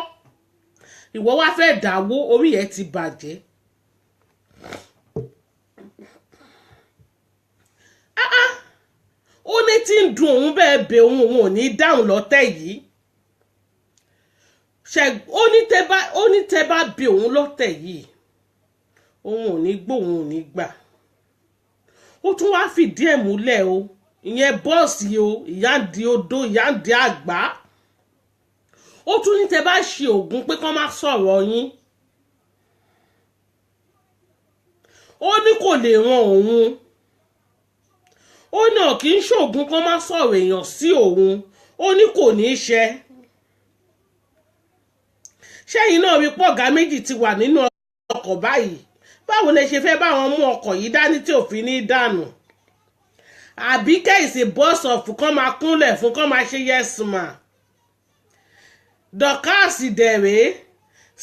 ìwọ wá fẹ́ dáwó orí ẹ̀ ti bàjẹ́ ó ní tí ń dùn òun bẹ́ẹ̀ bẹ òun ò ní dáhùn lọ́tẹ̀ yìí ó ní tẹ́ bá bẹ òun lọ́tẹ̀ yìí òun ò ní gbọ́ òun ò ní gbà ó tún wá fìdí ẹ̀ múlẹ̀ o ìyẹn bọ́ọ̀sì o ìyá ń di odó ìyá ń di àgbá ó tún ní tẹ́ bá ṣe ògùn pé kán má sọ̀rọ̀ yín ó ní kò lè ran òun ó náà kì í ṣògùn kán má sọ̀rọ̀ èèyàn sí òun ó ní kò ní í ṣe ṣẹ́yìn náà rí pọ̀gá méjì ti wà nínú ọkọ̀ báyìí báwo lẹ ṣe fẹ́ bá wọn mú ọkọ̀ yìí dání tí òfin ní dànù àbí kẹ́hìnsì bọ́ọ̀sì ọ̀fù kán máa kúnlẹ̀ fún kán máa ṣe yes ma Dorcas dẹ̀rẹ́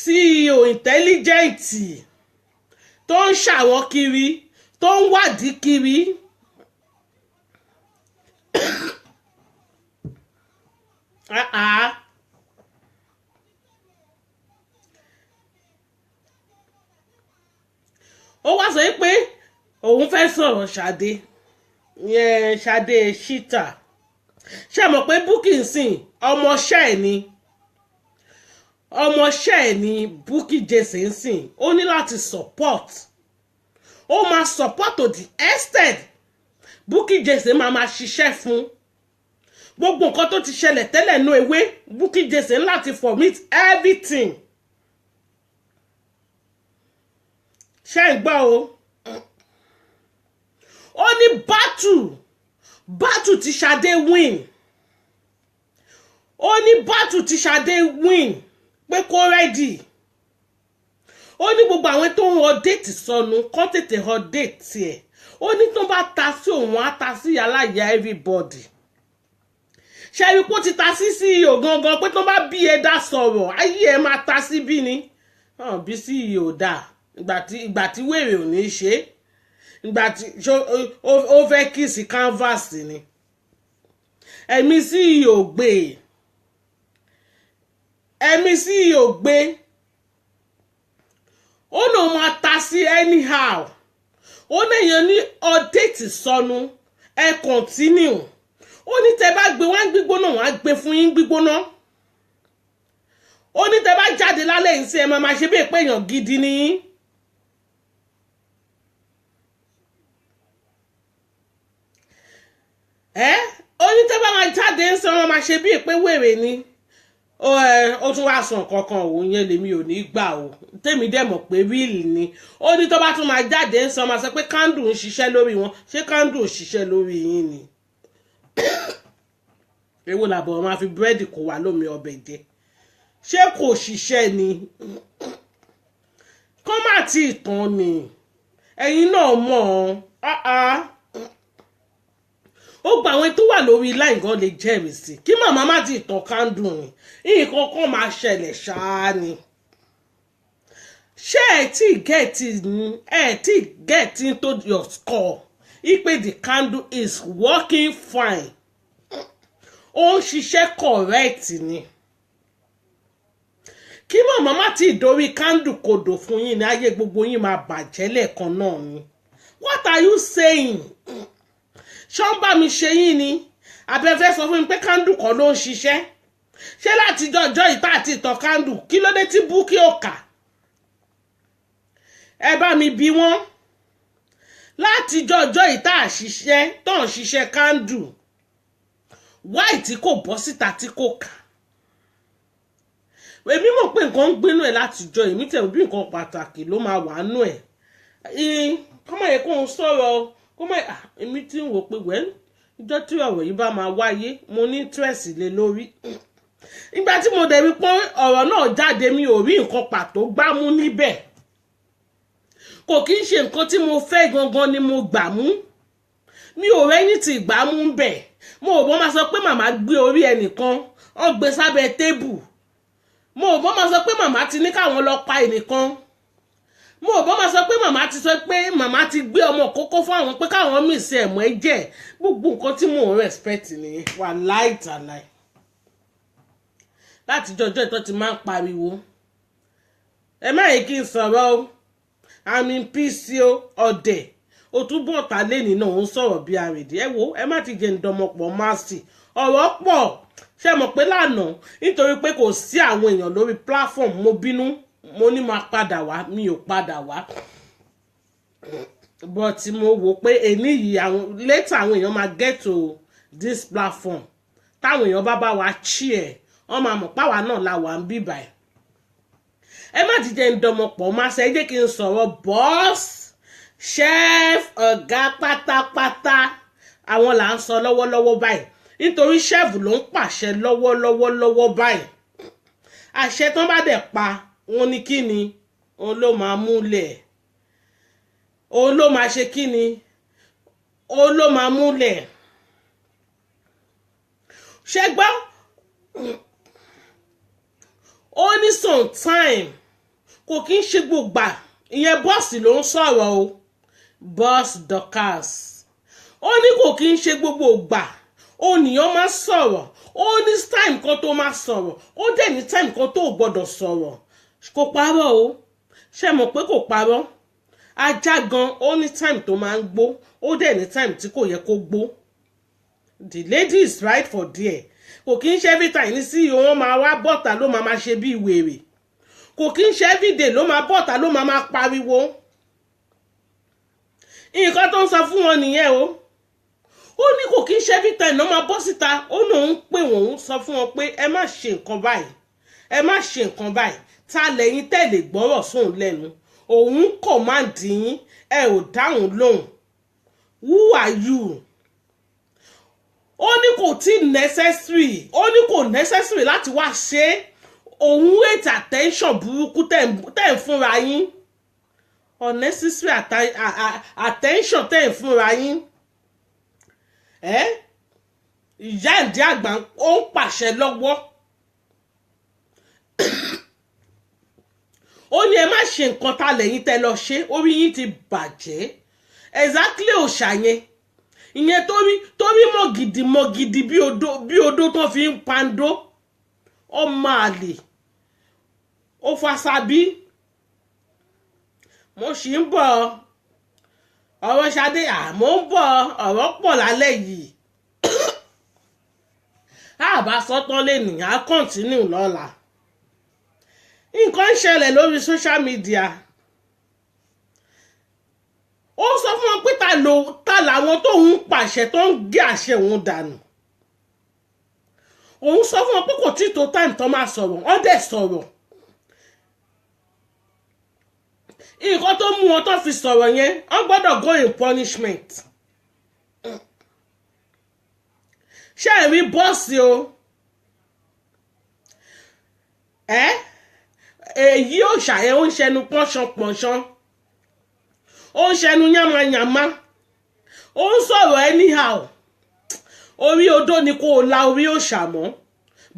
CEO intelligent tó ń ṣàwọn kiri tó ń wádìí kiri ó wá sọ pé òun fẹ́ sọ̀rọ̀ Ṣadé yẹn Ṣadé Shita ṣe mọ̀ pé Bukky sìn ọmọọṣẹ́ ẹ̀ ní Bukky Jesse ń sìn ó ní láti support ó máa support to the extent Bukky Jesse máa ṣiṣẹ́ fún gbogbo nǹkan tó ti ṣẹlẹ̀ tẹ́lẹ̀ nú ewé Bukky Jesse láti formit everything ṣe ń gbọ́ o ó ní battle tí Ṣadé win ó ní battle tí Ṣadé win pé kó ready ó ní gbogbo àwọn tó ń update sọnù kó tètè update ẹ̀ ó ní tó bá ta sí òun á ta sí aláya everybody ṣe rí pé ó ti ta sí CEO gangan pé tó bá bí ẹ dá sọ̀rọ̀ ayé ẹ máa ta sí bí ni bí CEO dà ìgbà tí wèrè ò ní ṣe ìgbà tí ó fẹ́ kíìsì canvas ni ẹ̀mí CEO gbé ó lóun máa ta sí anyhow ó léèyàn ní update sọnù ẹ continue ó ní tẹ bá gbé wá gbígbóná wá gbé fún yín gbígbóná ó ní tẹ bá jáde lálẹ́ yìí sí ẹ máa ṣe bí pé èèyàn gidi ni yín ó ní tẹ bá máa jáde ń sọ wọn máa ṣe bí pé wèrè ni ó tún wá sàn kankan òun yẹn lèmi ò ní gbà o tèmi dẹ̀ mọ̀ pé wíìlì ni ó ní tó bá tún máa jáde ń sọ máa sọ pé kándù ń ṣiṣẹ́ lórí wọn ṣé kándù ò ṣiṣẹ́ lórí yín ni èwo làbọ̀ máa fi búrẹ́dì kó wá lómi ọbẹ̀ jẹ ṣé kò ṣiṣẹ́ ni kọ́ má tí ì tán ni ẹ̀yin náà mọ̀ ó gba àwọn tó wà lórí line gan lè jẹ́rìí sí kí màmá má ti tàn kándù ni nǹkan kan máa ṣẹlẹ̀ ṣáá ni ṣé ẹ tí get into your score ipe the candle is working fine ó ń ṣiṣẹ́ correct ni kí màmá má ti dórí candle kodò fún yín ní ayé gbogbo yín máa bàjẹ́ lẹ́ẹ̀kan náà ni what are you saying ṣọ́n bá mi ṣe yín ni abẹ́fẹ́ sọ fún mi pé candle kan ló ń ṣiṣẹ́ ṣé láti jọjọ́ ìta àti ìtàn candle kí ló dé tí búkì ò kà ẹ bá mi bí wọ́n láti jọjọ́ ìta àṣìṣẹ́ tó ń ṣiṣẹ́ candle wáì tí kò bọ́ síta tí kò kà èmi mọ̀ pé nǹkan ń gbénú ẹ̀ látijọ́ èmi tẹ̀ bí nǹkan pàtàkì ló máa wà nú ẹ̀ kọ́mọ̀ yẹ kó ń sọ̀rọ̀ kọ́mọ̀ èmi tí ń wò pé wẹ́n ìjọ́ tí ọ̀rọ̀ yìí bá máa wáyé mo ní interest lé lórí ìgbà tí mo dẹ̀ rí pé ọ̀rọ̀ náà jáde mi ò rí nǹkan pàtó gbámú níbẹ̀ kò kí ń ṣe nǹkan tí mo fẹ́ gangan ni mo gbà mú mi ò rẹ́yìn tí ìgbà mú ń bẹ̀ mo ò bọ́ máa sọ pé màmá gbé orí ẹnìkan ó gbé sábẹ́ tébù mo ò bọ́ máa sọ pé màmá ti ní káwọn lọ pa ẹnìkan mo ò bọ́ máa sọ pé màmá ti sọ pé màmá ti gbé ọmọ kókó fún àwọn pé káwọn mì sí ẹ̀mọ́ ẹ̀jẹ̀ gbogbo nǹkan tí mò ń respect nìyẹn wà láìtàláì láti jọjọ́ ìtọ́ ti máa ń pariwo ẹ má yẹ kí n sọ̀rọ̀ o àmì píìsì ọ̀dẹ̀ òtúbọ̀ ọ̀tá lẹ́nìí náà ń sọ̀rọ̀ bí àrèdè ẹ wo ẹ má ti jẹ́ ǹdọ́mọpọ̀ máàsì ọ̀rọ̀ pọ̀ ṣe mọ̀ pé lánàá nítorí pé kò sí àwọn èèyàn lórí platform mo bínú mo ní máa padà wá mi ò padà wá but mo wò pé èní yìí later àwọn èèyàn máa get to this platform táwọn èèyàn bá wa cheer wọ́n máa mọ̀ páwa náà la wà ń bíbà ẹ̀ ẹ má ti jẹ́ ǹdọ́mọpọ̀ máàsì ẹ jẹ́ kí n sọ̀rọ̀ boss chef ọ̀gá pátápátá àwọn là ń sọ lọ́wọ́lọ́wọ́ báyìí nítorí chef ló ń pàṣẹ lọ́wọ́lọ́wọ́ báyìí àṣẹ tán bá dẹ̀ pa wọn ní kí ni òun ló máa múlẹ̀ òun ló máa ṣe kí ni òun ló máa múlẹ̀ ṣé gbọ́ ó ní sometime kò kí ń ṣe gbogbo ìyẹn bọ́ọ̀sì ló ń sọ̀rọ̀ o boss Dorcas ó ní kò kí ń ṣe gbogbo ìgbà ó nìyàn máa sọ̀rọ̀ ó ní time kan tó máa sọ̀rọ̀ ó dẹ̀ ní time kan tó gbọ́dọ̀ sọ̀rọ̀ kò parọ́ o ṣe mọ̀ pé kò parọ́ ajá gan ó ní time tó máa ń gbó ó dẹ̀ ní time tí kò yẹ kó gbó the lady is right for there kò kí ń ṣe every time ní sí wọn máa wá bọ́ta ló máa ṣe bí wèrè kò kí ń ṣe everyday ló máa bọ́ta ló máa pariwo nǹkan tó ń sọ fún wọn nìyẹn o ó ní kò kí ń ṣe every time ló máa bọ́ síta ó lóun pè wọ́n ń sọ fún wọn pé ẹ má ṣe nǹkan báyìí ẹ má ṣe nǹkan báyìí ta lẹ́yìn tẹ̀lé gbọ́rọ̀ sóun lẹ́nu òun command yín ẹ ò dáhùn lóhùn who are you ó ní kò tí necessary ó ní kò necessary láti wá ṣe òun wait attention burúkú tẹ̀ ń fúnra yín unnecessary attention tẹ̀ ń fúnra yín ìyá ìdí àgbà ó ń pàṣẹ lọ́wọ́ ó ní ẹ má ṣe nǹkan tá lẹ́yìn tẹ́ lọ ṣe orí yín ti bàjẹ́ exactly òòṣà yẹn ìyẹn torí mọ̀gìdì bí odó tó fi ń pandó ọmọ àlè ó fasábí mo sì ń bọ̀ ọ̀rọ̀ Ṣadé àmọ́ ń bọ̀ ọ̀rọ̀ pọ̀ lálẹ́ yìí àbá sọ́tán lè nìyà á kọ́ntínú lọ́la nǹkan ń ṣẹlẹ̀ lórí social media ó sọ fún wọn pé ta làwọn tó ń pàṣẹ tó ń gé àṣẹ òun dànù òun sọ fún wọn pé kò tí tó time tó máa sọ̀rọ̀ wọ́n dẹ̀ sọ̀rọ̀ nǹkan tó mú wọn tó fi sọ̀rọ̀ yẹn wọ́n gbọ́dọ̀ go in punishment ṣé ẹ rí bọ́ọ̀sì o èyí ò ṣàyẹ̀ ó ń ṣẹnu pọ́nṣánpọ́nṣán ó ń ṣẹnu yánmayànmá ó ń sọ̀rọ̀ anyhow orí odó ni kò la orí òòṣà mọ́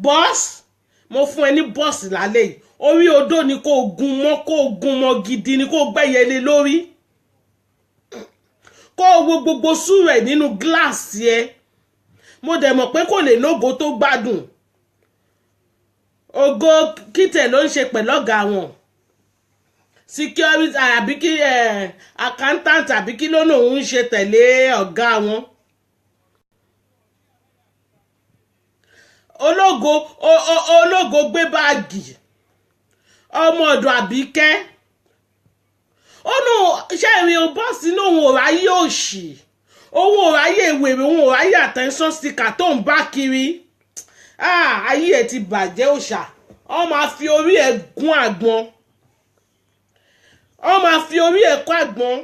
bọ́ọ̀sì mo fún ẹ ní bọ́ọ̀sì lálẹ́ yìí orí odó ni kò gun mọ́ gidi ni kò gbẹ́yẹlé lórí kó wo gbogbo sùúrù ẹ̀ nínú gíláàsì ẹ mo dẹ̀ mọ̀ pé kò lè lógo tó gbádùn ògo kìtẹ̀ ló ń ṣe pẹ̀lú ọ̀gá wọn security àbí kí accountant àbí kí ló náà ń ṣe tẹ̀lé ọ̀gá wọn ológo gbé báàgì ọmọ ọ̀dọ̀ Àbíkẹ́ ó nù ṣe ìrìn bọ́ọ̀sì ní òun ò ráyè òṣì òun ò ráyè ìwèrè òun ò ráyè attention sticker tó ń bá kiri ayé ẹ̀ ti bàjẹ́ òṣà ọ máa fi orí ẹ̀ gún àgbọn ọ máa fi orí ẹ̀ kọ́ àgbọn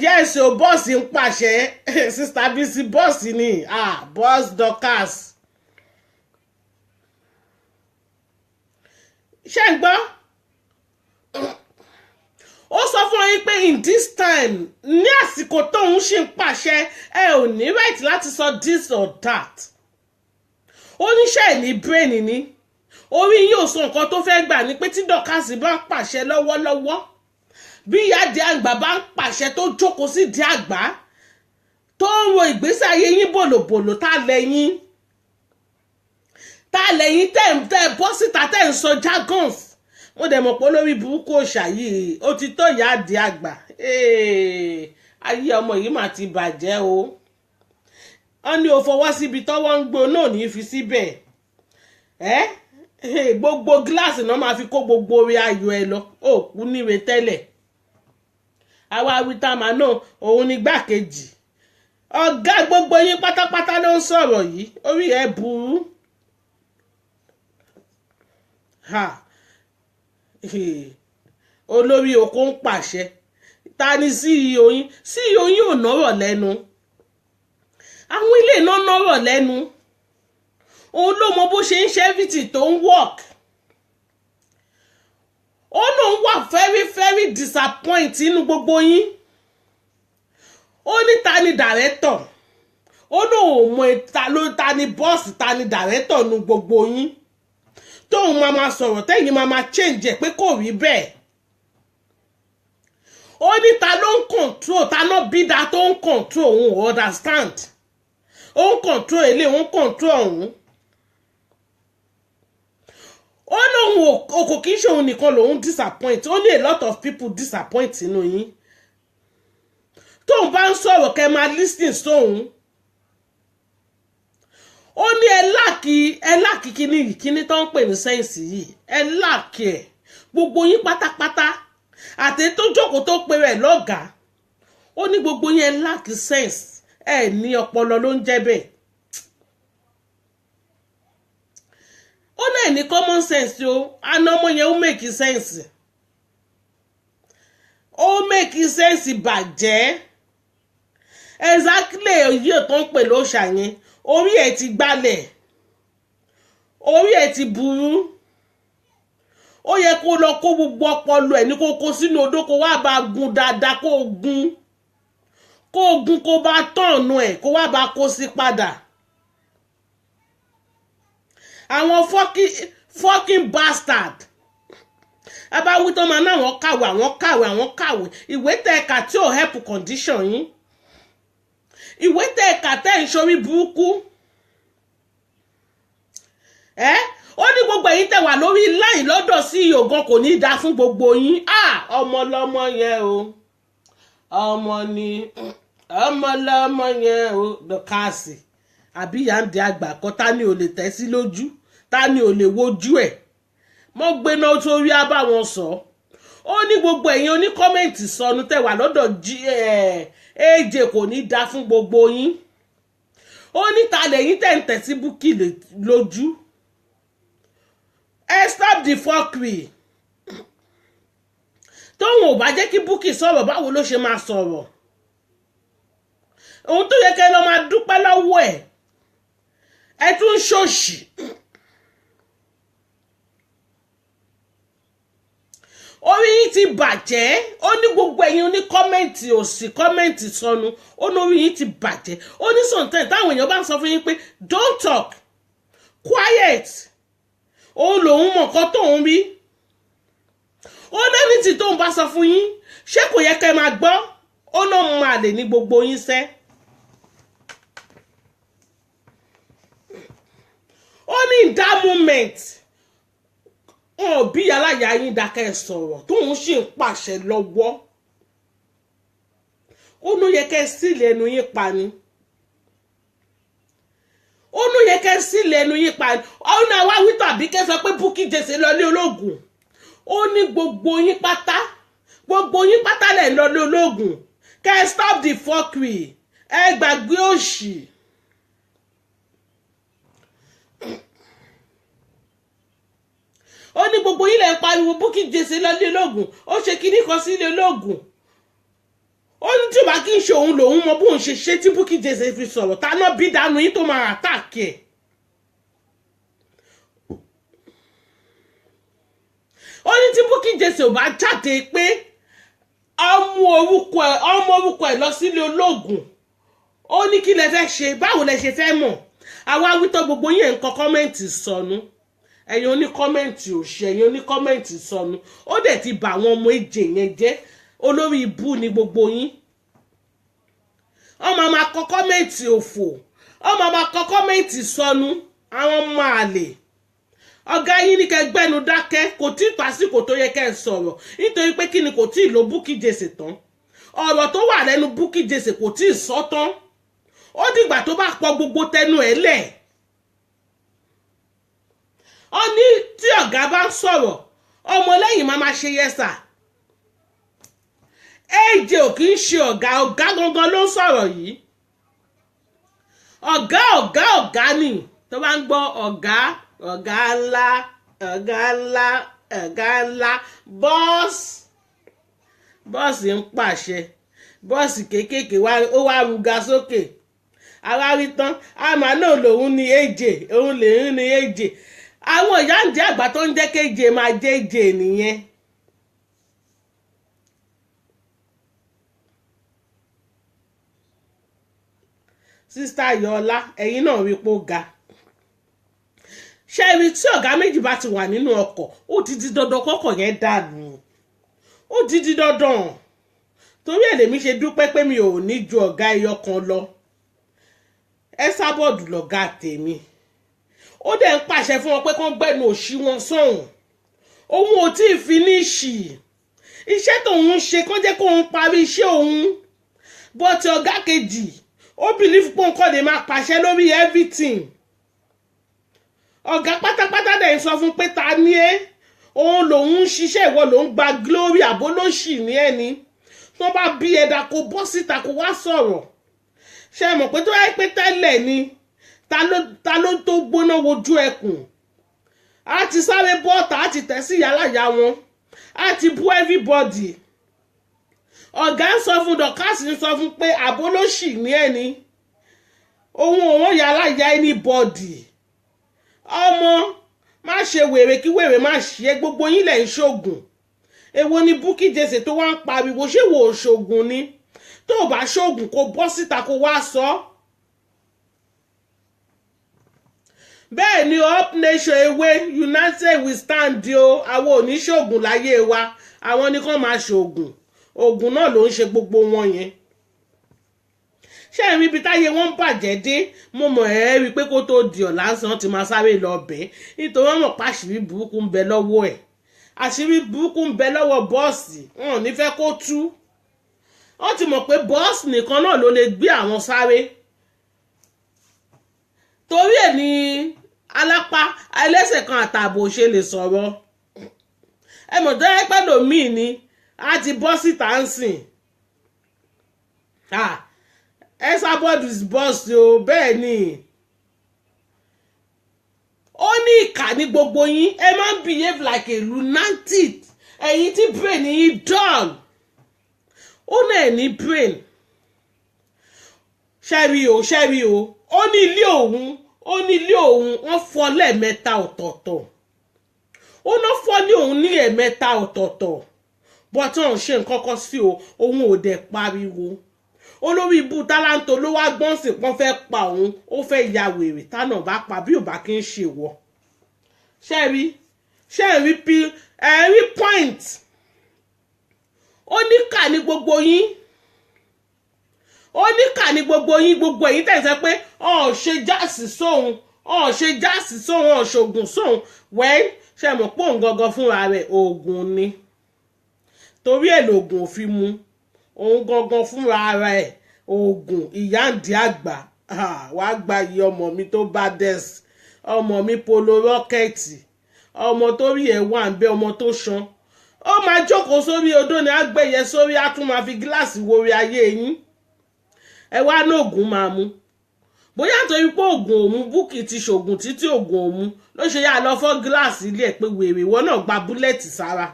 yes o bọ́ọ̀sì ń pàṣẹ Sister Bisi bọ́ọ̀sì ni boss Dorcas ṣé ń gbọ́ ó sọ fún yín pé in this time ní àsìkò tóun ṣì ń pàṣẹ ẹ ò ní right láti sọ this or that oníṣẹ́ ẹ̀ ní brain ni orí yóò sọ nǹkan tó fẹ́ gbà ní pé tí Dorcas bá ń pàṣẹ lọ́wọ́lọ́wọ́ bí ìyá di àgbà bá ń pàṣẹ tó jókòó sí di àgbà tó ń ro ìgbésí ayé yín bòlòbòlò tá lẹ́yìn tẹ́ bọ́ síta tẹ́ ń sọ jargons mo dẹ̀ mọ̀ pé lórí burúkú òòṣà yìí ó ti tó ìyá di àgbà ayé ọmọ yìí mà ti bàjẹ́ o wọ́n ní o fọwọ́ síbi tọ́wọ́ ń gbó náà ní fi síbẹ̀ gbogbo gíláàsì náà máa fi kó gbogbo orí ayọ̀ ẹ lọ ó kú níwe tẹ́lẹ̀ àwa awítàmà náà òun ní gbàkejì ọ̀gá gbogbo yín pátápátá ló ń sọ̀rọ̀ yìí orí ẹ̀ burú olórí oko ń pàṣẹ ta ni CEO yín ò nọ́rọ̀ lẹ́nu àwọn ilé iná nọ́rọ̀ lẹ́nu òun ló mọ bó ṣe ń ṣe everything tó ń work ó lóun wà very very disappointed nínú gbogbo yín ó ní ta ni director ó lóun mọ ta ni boss ta ni director nínú gbogbo yín tóun máa sọ̀rọ̀ tẹ́yìn máa change ẹ̀ pé kò rí bẹ́ẹ̀ ó ní ta ló ń control ta náà bí da tó ń control òun ò understand ó ń control ilé ó ń control òun ó lóun kò kí ń ṣe òun nìkan lòun disappoint ó ní a lot of people disappoint nínú yín tóun bá ń sọ̀rọ̀ kẹ́ máa listen sóun ó ní ẹ láàkì kíní tó ń pè ní sẹ́ǹsì yìí ẹ láàkì ẹ̀ gbogbo yín pátápátá àti tó jókòó tó pe rẹ̀ lọ́gàá ó ní gbogbo yín ẹ láàkì sẹ́ǹsì ẹ ní ọpọlọ ló ń jẹ́ bẹ́ẹ̀ ó náà ní common sense o àná ọmọ yẹn ó make sense ó make sense bàjẹ́ èyí tó ń pè lóṣà yẹn orí ẹ̀ ti gbálẹ̀, orí ẹ̀ ti burú. Ó yẹ kó lọ kó gbogbo ọpọlọ ẹ̀ ní kó kó sínú odó kó wá bá gun dáadáa, kó gun kó bá tọ̀nù ẹ̀ kó wá bá kó sí padà. Àwọn fucking bastard. Ẹ bá wí tó máa ná àwọn kàwé ìwé tẹ̀ka tí ò help condition yín, ìwé tẹ̀ka tẹ̀ ń ṣorí burúkú. Ó ní gbogbo èyí tẹ̀ wà lórí line lọ́dọ̀ sí ìyògan kò ní dá fún gbogbo yín. Ọmọ lọmọ yẹn o, ọmọ lọmọ yẹn o, dọ̀kásì àbí ìyá ń di àgbà kan ta ni ò lè tẹ́ sí lójú, ta ni ò lè wojú ẹ̀. Mo gbé náà sórí abáwọn sọ. Ó ní gbogbo ẹ̀yin oní kọ́mẹ̀ntì sọnù tẹ̀ wà lọ́dọ̀ AJ kò ní dá fún gbogbo yín. Ó ní ta lẹ́yìn tẹ̀ ń tẹ̀ sí Bukky lójú. Stop the fuckery. Tóun ò bá jẹ́ kí Bukky sọ̀rọ̀ báwo ló ṣe máa sọ̀rọ̀? Ohun tó yẹ kẹ́ lọ máa dúpẹ́ lọ́wọ́ ẹ̀. Ẹ tún ń ṣòṣì. Orí yín ti bàjẹ́. Ó ní gbogbo ẹ̀yin oní kọ́mẹ̀ntì òsì kọ́mẹ̀ntì sọnù. Ó ní orí yín ti bàjẹ́. Ó ní sometimes táwọn èèyàn bá ń sọ fún yín pé don't talk, quiet. Òun lòun mọ̀ nǹkan tóun rí. Ó lẹ́ni tí tóun bá sọ fún yín ṣé kò yẹ kẹ́ máa gbọ́? Ó náà máa lè ní gbogbo yín sẹ́. Ó ní in that moment bí aláya yín dákẹ́ sọ̀rọ̀ tóun sì ń pàṣẹ lọ́wọ́. Ó ní yẹ kẹ́ sílẹ̀ ẹnu yín pa ni. Ó ní yẹ kẹ́ sílẹ̀ ẹnu yín pa ni. Ó ní àwa wí tàbí kẹ́ sọ pé Bukky Jesse lọ ní ológun. Ó ní gbogbo yín pátá lẹ̀ lọ ní ológun. Kẹ́ stop the fuckery. Ẹ gbàgbé òṣì. Ó ní gbogbo yín lẹ̀ pariwo Bukky Jesse lọ ní ológun. Ó ṣe kíní kan sí ilé ológun. Ó ní tí ó bá kí n ṣe òun lòun mọ bóun ṣe ṣe tí Bukky Jesse fi sọ̀rọ̀ ta náà bí dànù yín tó máa àtàkì ẹ̀. Ó ní tí Bukky Jesse ò bá jáde pé ọmọ orúkọ ẹ̀ lọ sílé ológun. Ó ní kí lẹ fẹ́ ṣe, báwo lẹ ṣe fẹ́ mọ̀? Àwa wítọ́ gbogbo yín nǹkan kọ́mẹ̀ntì sọnù. Ẹ̀yin oní kọ́mẹ̀ntì òṣì, ẹ̀yin oní kọ́mẹ̀ntì sọnù. Ó dẹ̀ ti bà àwọn ọmọ èjè yẹn jẹ́. Olórí ibú ni gbogbo yín. Ọmọ máa kọ kọ́mẹ̀ntì òfò, ọmọ máa kọ kọ́mẹ̀ntì sọnù. Àwọn ọmọ àlè. Ọ̀gá yín ní kẹ́ gbẹ́nu dákẹ́, kò tí ì tásìkò tó yẹ kẹ́ sọ̀rọ̀ nítorí pé kí ni kò tí ì lo Bukky Jesse tán. Ọ̀rọ̀ tó wà lẹ́nu Bukky Jesse kò tí ì sọ tán. Ó dìgbà tó bá pọ gbogbo tẹnu ẹ̀ lẹ̀. Ó ní tí ọ̀gá bá ń sọ̀rọ̀ ọmọlẹ́yìn máa ṣe yẹsà. AJ ò kì í ṣe ọ̀gá gangan ló ń sọ̀rọ̀ yìí. Ọ̀gá ni tó bá ń gbọ́ ọ̀gá ńlá bọ́ọ̀sì ń pàṣẹ, bọ́ọ̀sì kéékèèké ó wá ruga sókè. Àwa rí tán àmà náà lòun ni AJ, òun lèun ni AJ. Àwọn ìyá ń jẹ́ àgbà tó ń jẹ́ kéje máa jẹ́ AJ nìyẹn. Sísítà Yọlá ẹ̀yin náà rí pó ga. Ṣé ibi tí ọ̀gá méjì bá ti wà nínú ọkọ̀ ó ti di dandan kọ́kọ̀ yẹn dànù. Ó ti di dandan. Torí ẹ̀ lèmi ṣe dúpẹ́ pé mi ò ní ju ọ̀gá ẹyọ kan lọ. Esabod lọ̀gá tèmi. Ó dẹ̀ ń pàṣẹ fún wọn pé kán gbẹ́nu òṣì wọn sọ̀hún. Òun ò tí ì fínísì. Iṣẹ́ tóun ń ṣe kán jẹ́ kóun parí iṣẹ́ òun. Bọ́tí ọ̀gá kejì ó bìlífù pé nǹkan lè máa pàṣẹ lórí everything. Ọ̀gá pátápátá dẹ̀ ń sọ fún pé ta ni ẹ́? Òun lòun ń ṣiṣẹ́ ìwọ lòun gba glory àbólóṣì ní ẹni. Tó bá bí ẹ̀dá kó bọ́ síta kó wá sọ̀rọ̀. Ṣé mọ̀ pé tó wáyé pé tẹ́lẹ̀ ni ta ló tó gbóná wojú ẹkùn? A ti sáré bọ́ọ̀tà á ti tẹ̀ sí yàláyà wọn. A ti bú everybody. Ọ̀gá ń sọ fún Dorcas ń sọ fún pé àbólóṣì ní ẹni. òun yàrá ìyá anybody ọmọ má ṣe wèrè kí wèrè má ṣe gbogbo yín lẹ̀ ń ṣoògùn èwo ni Bukky Jesse tó wá ń pariwo ṣé wò ó ṣoògùn ni tó o bá ṣoògùn kó bọ́ síta kó wá sọ. bẹ́ẹ̀ ni up nation ewé united we stand o àwọn oníṣòògùn láyé wa àwọn ni kàn máa ṣoògùn oògùn náà ló ń ṣe gbogbo wọn yẹn. ṣé ẹ̀rí ibi táyé wọn ń bàjẹ́ dé mo mọ̀ ẹ́ rí i pé kó tó di ọ̀la sàn ti máa sáré lọ bẹ́ẹ̀ nítorí wọn mọ̀ pé àṣírí burúkú ń bẹ lọ́wọ́ ẹ̀ àṣírí burúkú ń bẹ lọ́wọ́ bọ́ọ̀sì wọn ò ní fẹ́ kó tú wọ́n ti mọ̀ pé bọ́ọ̀sì nìkan náà ló lè gbé àwọn sáré torí ẹ̀ ní alápá ẹlẹ́sẹ̀ kan àtààbò ṣe lè sọ̀rọ̀ ẹ mọ̀ tó yẹ pẹ́ lòmíì ni a ti bọ́ síta ń sìn Esabod is boss o bẹ́ẹ̀ ni ó ní ìkà ní gbogbo yín ẹ máa ń behave like a lunatic ẹ̀yin tí brain yín dull ó náà ní brain ṣẹ́rí o ó ní ilé òun wọ́n fọ́ lẹ́ẹ̀mẹ́ta ọ̀tọ̀ọ̀tọ̀ ó ná fọ́ ní òun ní ẹ̀mẹ́ta ọ̀tọ̀ọ̀tọ̀ bọ́tọ̀ ń ṣe nǹkan kan sí o òun ò dẹ̀ pariwo olórí ibú tálántó ló wá gbọ́n sí pọ́n fẹ́ pa òun ó fẹ́ ya wèrè tánà bá pa bí ò bá kí ń ṣe wọ ṣẹ́rí point ó ní kà ní gbogbo yín gbogbo èyí tẹ̀sẹ̀ pé ọ̀ ṣe jáàsì sóhun ọ̀ ṣògùn sóhun wẹ́ẹ́ ṣe mọ̀ pé òun gangan fúnra rẹ̀ oògùn ni torí ẹ̀ lòògùn ò fi mu òun gangan fúnra rẹ̀ oògùn ìyáǹdí àgbà wàá gba iye ọmọ mi tó bá dẹ́sì ọmọ mi polo rọ́kẹ̀tì ọmọ tó rí ẹ̀ wà ń bẹ ọmọ tó ṣan ó máa jókòó sórí odó ni àgbẹ̀yẹ sórí á tún máa fi gíláàsì wo orí ayé yín ẹ wá ní oògùn máa mu bóyá torí pé oògùn òmu Bukky ti ṣoògùn títí oògùn òmu ló ṣe yá lọ fọ́ gíláàsì ilé ẹ̀ pé wèrè ìwọ náà gba búlẹ̀tì sára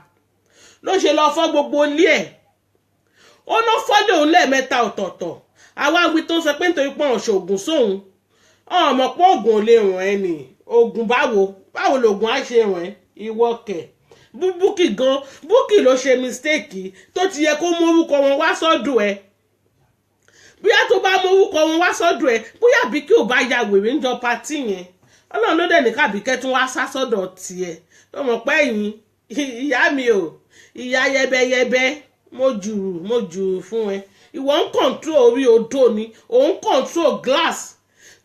ló ṣe lọ fọ́ gbogbo ilé ẹ̀ ó ná fọ́lé òun lẹ́ẹ̀mẹ́ta ọ̀tọ̀ọ̀tọ̀ àwa wí tó ń sọ pé nítorí pé òun ṣoògùn sóhun ọmọ pé oògùn ò lè ràn ẹ́ nì oògùn báwo lòògùn á ṣe ràn ẹ́ ìwọ kẹ̀ Bukky ló ṣe mistake tó ti yẹ kó mú orúkọ wọn wá sọ́dọ̀ ẹ̀ bóyá tó bá mú orúkọ wọn wá sọ́dọ̀ ẹ̀ bóyá bí kí ò bá ya wèrè ń jọ patí yẹn ọlọ́run ló dẹ̀ ní kàbíkẹ́ tún wá sá sọ́dọ̀ tiẹ̀ tó mọ̀ pé ẹ̀yìn ìyá mi ò ìyá yẹbẹyẹbẹ mo jù fún ẹ ìwọ ń control orí odó ni òun control glass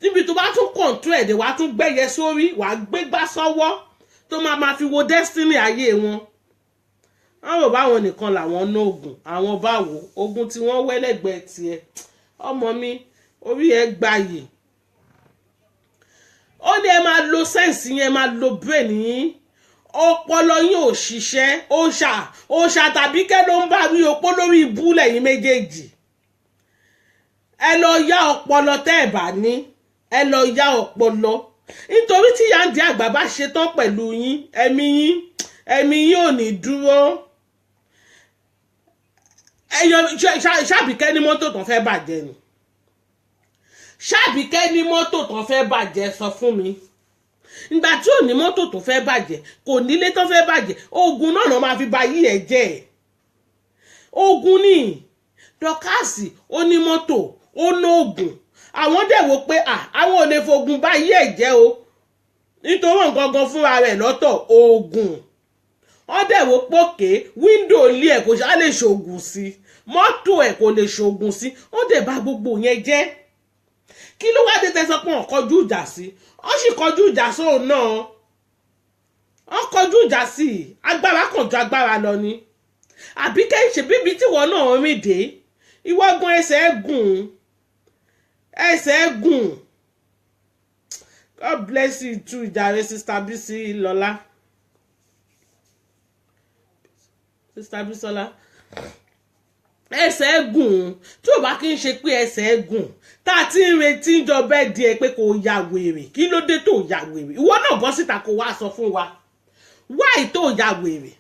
níbi tó bá tún control ẹ̀dẹ̀ wàá tún gbẹ́yẹ sórí wàá gbégbá sọ́wọ́ tó máa fi wo destiny ayé wọn wọn rò báwọn nìkan làwọn ná oògùn àwọn báwo oògùn tí wọ́n wẹ́lẹ́gbẹ̀ẹ́ tiẹ̀ ọmọ mi orí ẹ gbayì ó ní ẹ máa lo sense yẹn máa lo brain yín ọpọlọ yín ò ṣiṣẹ́ òòṣà tàbí kẹ́ ló ń bá rí opó lórí ibú lẹ́yìn méjèèjì ẹ lọ yá ọpọlọ tẹ́ ẹ bá ní ẹ lọ yá ọpọlọ nítorí tí Yáǹdí àgbà bá ṣetán pẹ̀lú yín ẹ̀mí yín ò ní dúró ṣàbíkẹ́ ní mọ́tò tán fẹ́ bàjẹ́ ni ṣàbíkẹ́ ní mọ́tò tán fẹ́ bàjẹ́ sọ fún mi ìgbà tí ò ní mọ́tò tó fẹ́ bàjẹ́ kò nílé tó fẹ́ bàjẹ́ oògùn náà máa fi ba yí ẹ̀ jẹ́ oògùn ní dọ́kàsì ó ní mọ́tò ó ná oògùn àwọn dẹ̀ wò pé àwọn ò lè fògùn bá yí ẹ̀ jẹ́ o nítorí gangan fúnra rẹ̀ lọ́tọ̀ oògùn wọ́n dẹ̀ wò pòkè wíńdò ilé ẹ̀ kò ṣáà lè ṣoògùn sí mọ́tò ẹ̀ kò lè ṣoògùn sí wọ́n dẹ̀ bà gbogbo yẹn jẹ́ kí ló wá dé tẹ́sán pé wọ́n kọjú ìjà sí wọ́n sì kọjú ìjà sóun náà wọ́n kọjú ìjà sí agbára kan ju agbára lọ ni àbí kẹ́hìn ṣe bíbi tíwọ́ náà rìn dé ìwọ́gun ẹsẹ̀ gùn God bless you too ìjàre Sister Bisi Lọ́lá Sister Bisola ẹsẹ̀ gùn tí ò bá kí n ṣe pé ẹsẹ̀ gùn tá a ti ń retí ń jọ bẹ́ẹ̀ di ẹ pé kò ya wèrè kí ló dé tó ya wèrè ìwọ náà bọ́ síta kó wá sọ fún wa wáì tó ya wèrè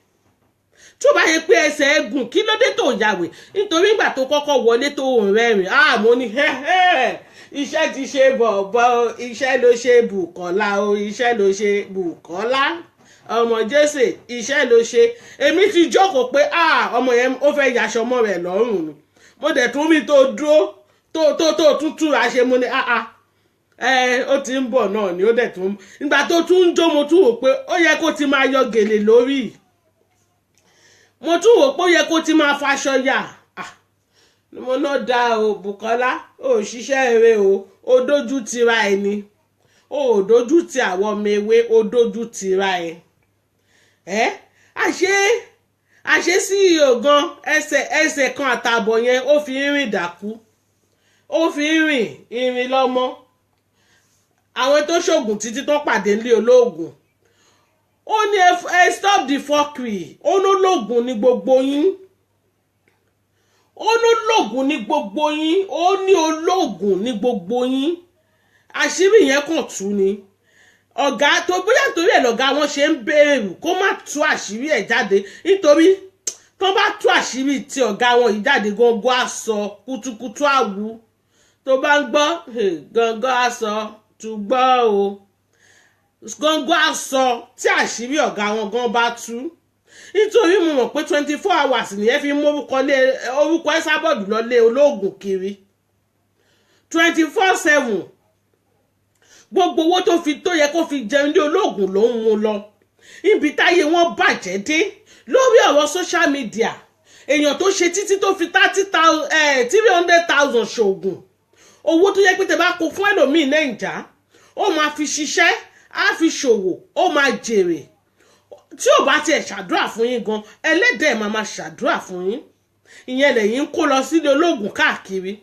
tí ò bá yẹ pé ẹsẹ̀ gùn kí ló dé tó ya wèrè nítorí ìgbà tó kọ́kọ́ wọlé tó ń rẹ́rìn mo ní iṣẹ́ ti ṣe bọ̀bọ̀ iṣẹ́ ló ṣe Bùkọ́lá o iṣẹ́ ló ṣe Bùkọ́lá ọmọ Jésè iṣẹ́ ló ṣe èmi ti jókòó pé ọmọ yẹn ó fẹ́ yaṣọ mọ́ rẹ̀ lọ́rùn ni mo dẹ̀ tún rí tó dúró tó tún túra ṣe mo ní ó ti ń bọ̀ náà ni ó dẹ̀ tún nígbà tó tún ń jó mo tún wò pé ó yẹ kó ti máa yọ gèlè lórí mo tún wò pé ó yẹ kó ti máa faṣọ yà mo náà dá o Bùkọ́lá ó ṣiṣẹ́ eré o ó dójú tira ẹ ni ó dójú ti àwọn ọmọ ewé ó dójú tira ẹ àṣé CEO gan ẹsẹ̀ kan àtààbọ̀ yẹn ó fi ń rìn dàkú ó fi ń rìn ìrìn lọ́mọ àwọn tó ṣoògùn títí tó pàdé nílé olóògùn ó ní ẹ stop the fuckery ó ní olóògùn ní gbogbo yín ó ní olóògùn ní gbogbo yín ó ní olóògùn ní gbogbo yín àṣírí yẹn kàn tú ni ọ̀gá tó bóyá torí ẹ̀ lọ̀gá wọn ṣe ń bẹ̀rù kó má tú àṣírí ẹ̀ jáde nítorí tó bá tú àṣírí tí ọ̀gá wọn yìí jáde gángan á sọ kútúkútú àwù tó bá ń gbọ́ gángan á sọ túgbọ́ o gángan á sọ tí àṣírí ọ̀gá wọn gan bá tú nítorí mo mọ̀ pé 24 hours nìyẹn fi mú orúkọ Ẹsábọ̀dù lọlé olóògùn kiri 24/7 gbogbo owó tó yẹ kó fi jẹun ní olóògùn ló ń mú lọ ibi táyé wọn bàjẹ́ dé lórí ọ̀rọ̀ social media èèyàn tó ṣe títí tó fi 300,000 ṣoògùn owó tó yẹ pé tẹ bá kó fún ẹlòmíì Nàìjà ó máa fi ṣiṣẹ́ á fi ṣòwò ó máa jèrè tí ò bá tiẹ̀ ṣàdúrà fún yín gan ẹlẹ́dẹ̀ẹ́ máa ṣàdúrà fún yín ìyẹn lẹ́yìn ń kó lọ sílé olóògùn káàkiri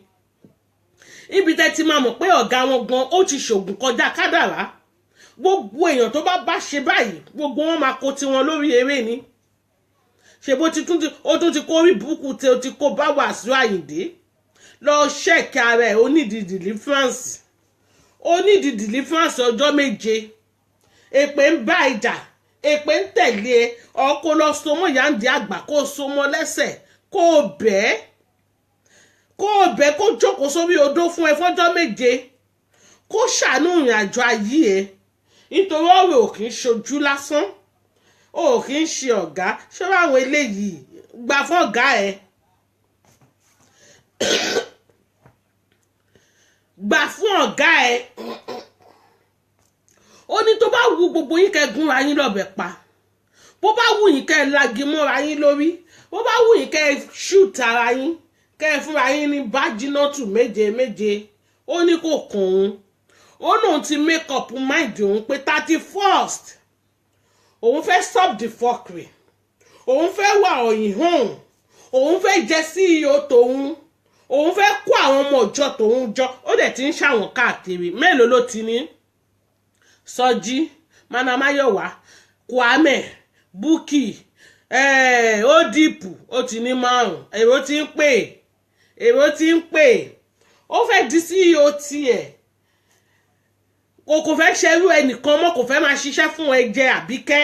ibi tẹ́ ti máa mọ̀ pé ọ̀gá wọn gan ó ti ṣògùn kọjá kádàrá gbogbo èèyàn tó bá ṣe báyìí gbogbo wọn máa kó tiwọn lórí eré ni ṣe bó ó tún ti kó rí búkú tí ó ti kó bá Wàsíù Àyìndé lọ ṣẹ́ẹ̀kì ara ẹ̀ ó nídìí deliverance ọjọ́ 7 èpè ń bá ìjà èpè ń tẹ̀lé ẹ ọkọ lọ sọmọ yàǹdí àgbà kó sọmọ lẹ́sẹ̀ kó bẹ́ẹ̀ kó jókòó sórí odó fún ẹ fọ́jọ́ 7 kó ṣàánú ìrìn àjò ayé ẹ nítorí ọ̀rọ̀ ò kì í ṣojú lásán ò kì í ṣe ọ̀gá ṣé àwọn eléyìí gbà fún ọ̀gá ẹ gbà fún ọ̀gá ẹ ó ní tó bá wù gbogbo yín kẹ́ gúnra yín lọ́bẹ̀ pa bó bá wù yín kẹ́ lagi mọ́ra yín lórí bó bá wù yín kẹ́ shoot ara yín kẹ́ fúnra yín ní bájínọ́tù 7 ó ní kò kàn òun ó lóun ti make up mind òun pé 31st òun fẹ́ stop the fuckery òun fẹ́ wà ọ̀yìn hàn òun fẹ́ jẹ́ CEO tòun òun fẹ́ kó àwọn ọmọ ọjọ́ tòun jọ ó dẹ̀ ti ń ṣàwọn káàkiri mélòó ló ti ní Sọjí Manamáyọ̀wá Kwame Bukky Odipu ó ti ní 5 èrò ti ń pè ó fẹ́ di CEO tiẹ̀ kò fẹ́ ṣerú ẹnìkan mọ́ kò fẹ́ máa ṣiṣẹ́ fún ẹ jẹ Àbíkẹ́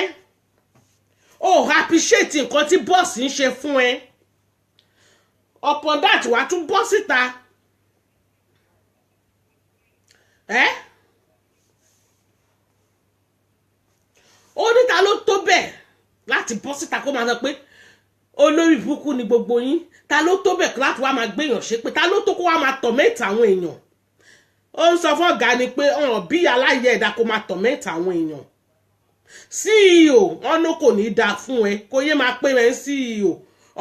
ó appreciate nǹkan tí bọ́ọ̀sì ń ṣe fún ẹ upon that wàá tún bọ́ síta ó ní ta ló tó bẹ́ẹ̀ láti bọ́ síta kó máa sọ pé olórí burúkú ni gbogbo yín ta ló tó bẹ́ẹ̀ láti wá máa gbéyàn ṣe pé ta ló tó kó wá máa tọ̀mẹ́tì àwọn èèyàn ó ń sọ fún ọ̀gá ni pé bí aláyẹ ẹ̀dá kó máa tọ̀mẹ́tì àwọn èèyàn CEO wọn ló kò ní í dáa fún ẹ kó yé máa pé rẹ ń CEO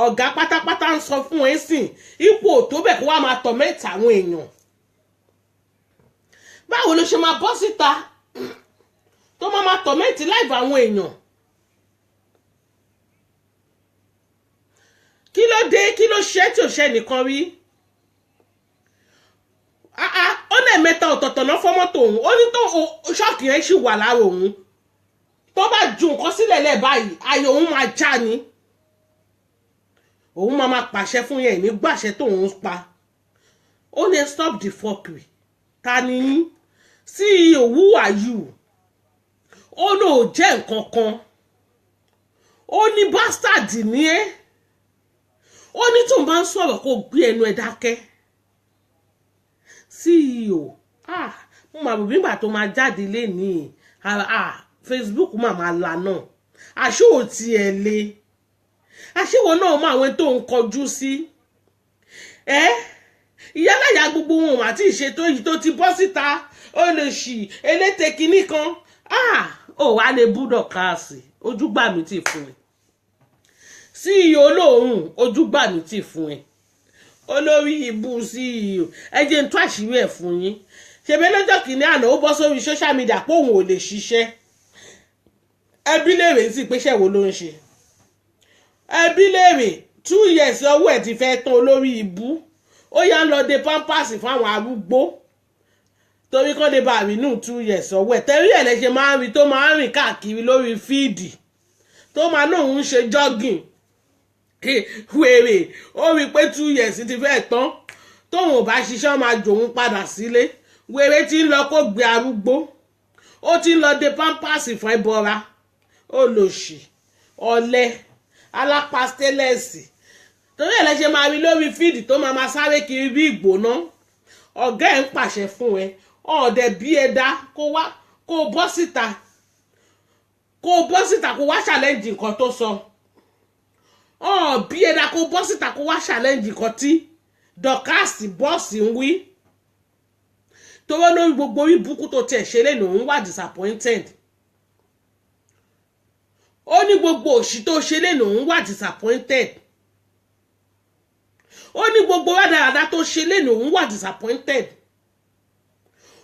ọ̀gá pátápátá ń sọ fún ẹ sìn ipò tó bẹ́ẹ̀ kó wá máa tọ̀mẹ́tì àwọn èèyàn báwo ló ṣe máa bọ́ síta tó máa tọ̀mẹ́tì láìbà àwọn èèyàn kí ló dé kí ló ṣe tí ò ṣe nìkan rí ó lè mẹ́ta ọ̀tọ̀ọ̀tọ̀ náà fọ́mọ́tò òun ó ní tó ṣọ́ọ̀kì yẹn ṣì wà lára òun tó bá ju nǹkan sílẹ̀ lẹ̀ báyìí ayé òun máa já ni òun máa pàṣẹ fún yẹn nígbàṣẹ tó òun pa ó ní stop the fuckery ta ni yín CEO who are you ó lò jẹ́ nǹkan kan ó ní bastard ní ẹ́ ó ní tó ń bá ń sọ̀rọ̀ kó gbé ẹnu ẹ̀ dákẹ́ CEO mo máa bò nígbà tó máa jáde lénìí Facebook máa lànà àṣé ò tiẹ̀ le àṣéwọ náà mọ àwọn tó ń kọjú sí ìyálàyà gbogbo wọn àti ìṣètò èyí tó ti bọ́ síta ó lè ṣì eléte kinní kan ó wà lè búdọ̀ káàsì ojúgbà mi ti fún ẹ CEO olóhùn ojúgbà mi ti fún ẹ olórí ìbú CEO ẹ jẹ́ n tú àṣírí ẹ̀ fún yín ṣebí lọ́jọ́ kìíní àná ó bọ́ sórí social media pé òun ò lè ṣiṣẹ́ ẹbí léèrè sí péṣẹ́ wo ló ń ṣe ẹbí léèrè 2 years ọwọ́ ẹ̀ ti fẹ́ tán olórí ìbú ó yá ń lọ de pampers fáwọn arúgbó torí kán lè bá àrínú 2 years ọwọ́ ẹ̀ tẹ́rí ẹ̀ lẹ́ṣẹ̀ máa ń rí tó máa ń rìn káàkiri lórí fíìdì tó máa náà ń ṣe jogging wèrè ó rí pé 2 years ti fẹ́ tán tóun ò bá ṣiṣẹ́ máa jòun padà sílé wèrè tí ń lọ kó gbé arúgbó ó ti ń lọ de pampers fún ẹbọra olòṣì ọ̀lẹ alápastélẹ̀sì torí ẹ̀ lẹ́ṣẹ̀ máa rí lórí fíìdì tó máa sáré kiri bí ìgbóná ọ̀gá ẹ̀ ń pàṣẹ fún ẹ ọ̀dẹ̀ bí ẹ dá kó bọ́ síta kó wá challenge nǹkan tó sọ bí ẹ dá kó bọ́ síta kó wá challenge nǹkan tí dọ́kásì bọ́ọ̀sì ń wí torí lórí gbogbo orí burúkú tó tiẹ̀ ṣe lẹ́nu òun wà disappointed ó ní gbogbo òṣì tó ṣe lẹ́nu òun wà disappointed ó ní gbogbo rádaràda tó ṣe lẹ́nu òun wà disappointed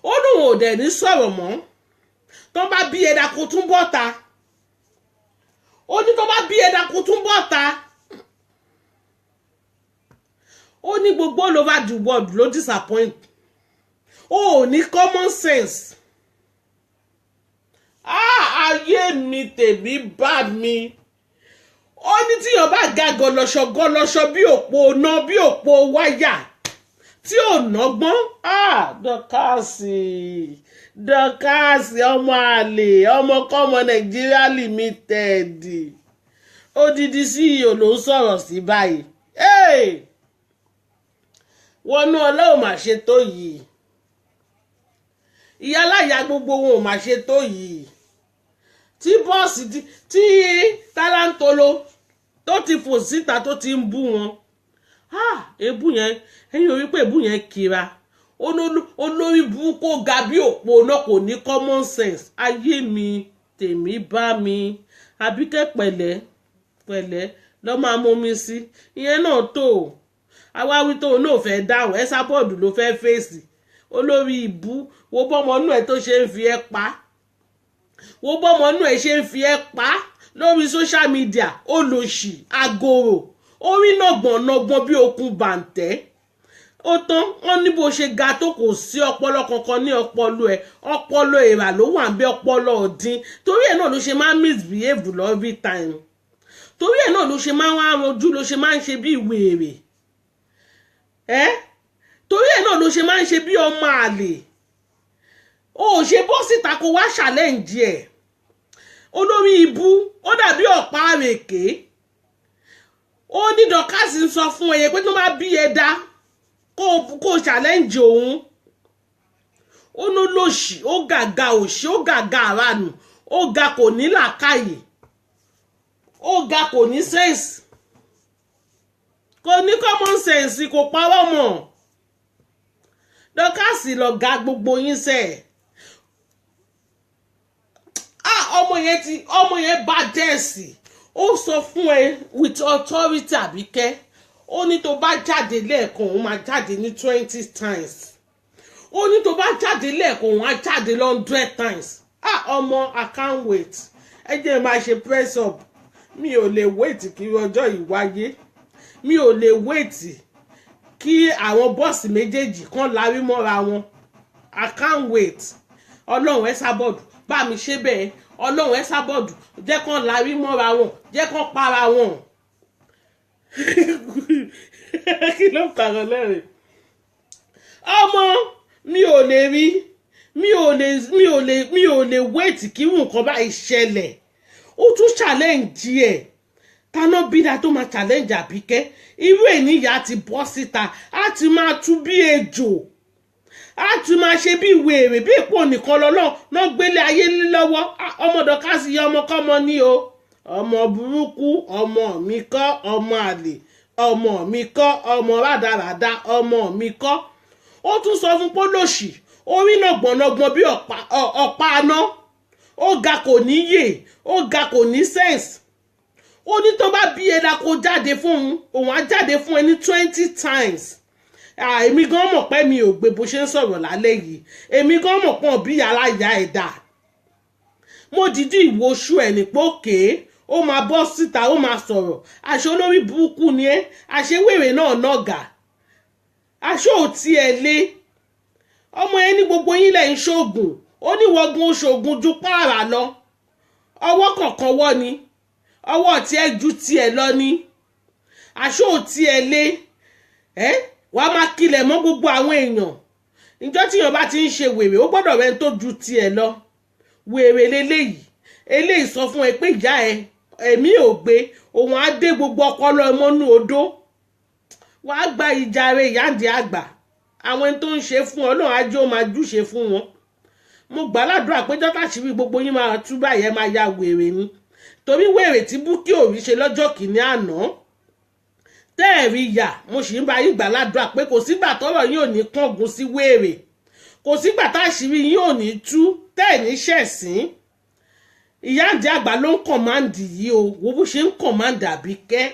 ó ní òun ò dẹ̀ ní sọ̀rọ̀ mọ́ tó bá bí ẹ̀dá kó tún bọ́ ta ó ní tó bá bí ẹ̀dá kó tún bọ́ ta ó ní gbogbo all over the world ló disappoint ó ní common sense ayé mi tèmi bá mi ó ní tíyàn bá ga gọlọṣọ bí òpó iná bí òpó wáyà tí ò nọ́gbọ́n dọ́kásì ọmọ àlè ọmọkọ́mọ Nàìjíríà limited odidi CEO ló ń sọ̀rọ̀ sí báyìí wọnú ọlọ́run mà ṣe tó yìí ìyáláyà gbogbo wọn ò mà ṣe tó yìí tí bọ́ọ̀sì tí tálántolo tó ti fò síta tó ti ń bú wọn ebú yẹn ẹ̀yin ò rí pé ebú yẹn kira olórí burúkú ga bí òpó náà kò ní common sense ayé mi tèmi bá mi Àbíkẹ́ pẹ̀lẹ́ lọ́ máa mú mi sí ìyẹn náà tó àwáwí tó náà fẹ́ dáhùn ẹ́sà bọ́ọ̀dù ló fẹ́ fèsì olórí ìbú wo bọ́mọnú ẹ̀ tó ṣe ń fi ẹ́ pa wo bọ́mọnú ẹ̀ ṣe ń fi ẹ́ pa lórí social media olòṣì agoro orí nàgbọ̀n bí okùn bàǹtẹ́ ó tán wọn ní bó ṣe ga tó kò sí ọpọlọ kankan ní ọpọlọ ẹ ọpọlọ èèrà ló wà ń bẹ ọpọlọ ọdín torí ẹ̀ náà ló ṣe máa ń misbehave lọ every time torí ẹ̀ náà ló ṣe máa ń wá rojú ló ṣe máa ń ṣe bí wèrè torí ẹ̀ náà ló ṣe máa ń ṣe bí ọmọ àlè ó ṣe bọ́ síta kó wá challenge ẹ̀ olórí ibú ó dàbí ọ̀pá àrèké ó ní dọ́kásì ń sọ fún ẹyẹ pé tó bá bí ẹ dá kó challenge òun ó ní lòṣì ó gàgà òṣì ó gàgà àrànù ó ga kò ní làákàyè ó ga kò ní sense kò ní common sense kò parọ́ mọ́ dọ́kásì lọ̀gá gbogbo yín sẹ́ẹ̀ ọmọ yẹn bá dẹ́ẹ̀sì ó sọ fún ẹ with authority Àbíkẹ́ ó ní tó bá jáde lẹ́ẹ̀kan òun máa jáde ní 20 times ó ní tó bá jáde lẹ́ẹ̀kan òun á jáde 100 times ọmọ I can't wait ẹ jẹ́ máa ṣe press up mi ò lè wait kí ọjọ́ yìí wáyé mi ò lè wait kí àwọn bọ́ọ̀sì méjèèjì kan lárí mọ́ra wọn I can't wait ọlọ́run ẹ sábọ̀dù bá mi ṣe bẹ́ẹ̀ ọlọ́run ẹ sábọ̀dù jẹ́ kán lárí mọ́ra wọn jẹ́ kán para wọn kí ló kàrọ̀ lẹ́rìn ọmọ mi ò lè rí mi ò lè wait kí nǹkan báyìí ṣẹlẹ̀ ó tún challenge ẹ̀ táná bídà tó máa challenge Àbíkẹ́ irú ènìyàn ti bọ́ síta á ti máa tú bí ejò á tún máa ṣe bí wèrè bí ipò nìkan lọ́lọ́ náà gbélé ayé lọ́wọ́ ọmọdé ká sì yẹ ọmọ kọ́mọ ní o ọmọ burúkú ọmọ mi kọ́ ọmọ àlè ọmọ mi kọ́ ọmọ rádaràda ọmọ mi kọ́ ó tún sọ fún pólòṣì orí náà gbọ̀nàgbọ̀n bí ọ̀pá aná ó ga kò ní yè ó ga kò ní sense ó ní tó bá bí ẹ̀dá kó jáde fún òun á jáde fún ẹ ní 20 times èmi gan mọ̀ pé mi ò gbé bó ṣe ń sọ̀rọ̀ lálẹ́ yìí èmi gan mọ̀ pọ̀ bí aláya ẹ̀dá mo dìídì ìwòṣù ẹ̀ nípò òkè ó máa bọ́ síta ó máa sọ̀rọ̀ àṣẹ olórí burúkú ni ẹ́ àṣẹ wèrè náà nàgà àṣẹ ò tiẹ̀ lé ọmọ ẹni gbogbo yín lẹ̀ ń ṣoògùn ó ní wọ́gun oṣoògùn ju pààrà lọ ọwọ́ kọ̀ọ̀kan wọ́ ni ọwọ́ tiẹ̀ ju tiẹ̀ lọ ni àṣẹ ò tiẹ̀ lé wàá máa kilẹ̀ mọ́ gbogbo àwọn èèyàn ìjọ tíyàn bá ti ń ṣe wèrè ó gbọ́dọ̀ rẹ̀ ń tó ju tiẹ̀ lọ wèrè leléyìí eléyìí sọ fún ẹ pé ìyá ẹ ẹ̀mí ò gbé òun á dé gbogbo ọpọlọ ẹ mọ́nú odó wàá gba ìjà rẹ ìyáǹdí àgbà àwọn tó ń ṣe fún ọ náà ajé ó máa júṣe fún wọn mo gbà ládùúrà pé jọ́tà síbi gbogbo yín máa tú báyẹn máa ya wèrè ni torí wèrè tí Bukky Òrí ṣe lọ́jọ́ kìíní àná tẹ́ẹ̀rí yà mo sì ń bá yín gbà ládùúrà pé kò sígbà tọ́rọ̀ yín ò ní kángun sí wèrè kò sígbà táṣìírí yín ò ní tú tẹ́ẹ̀ ní ṣẹ̀sín ìyáǹdí àgbà ló ń kọ̀máǹdì yìí o wo bó ṣe ń kọ̀máǹdì Àbíkẹ́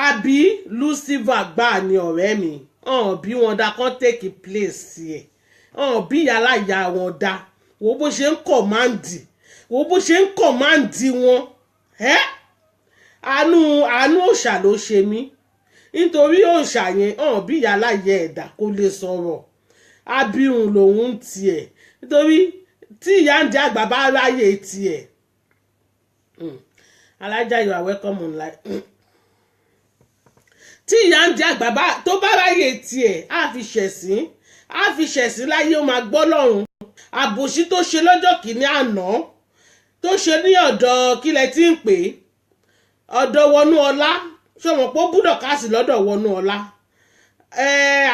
àbí Lucifer gbà ní ọ̀rẹ́ mi bí wọn dá kán take place ẹ̀ bí yàrá ìyá wọn dá wo bó ṣe ń kọ̀máǹdì wo bó ṣe ń kọ̀máǹdì wọn àánú òòṣà ló ṣe mí nítorí òòṣà yẹn bí yàrá ìyá ẹ̀dá kó lè sọ̀rọ̀ abirùn lòun ń tiẹ̀ nítorí tí ìyáǹdí àgbà bá ráyè tiẹ̀ alájà you are welcome online tí ìyáǹdí àgbà tó bá ráyè tiẹ̀ á fi ṣẹ̀sín láyé ó máa gbọ́ lọ́run àbòsí tó ṣe lọ́jọ́ kìíní àná tó ṣe ní ọ̀dọ̀ kílẹ̀ tí ń pè ọ̀dọ̀ Wọnúọlá ṣọmọ pé ó búdọ̀ káàsì lọ́dọ̀ Wọnúọlá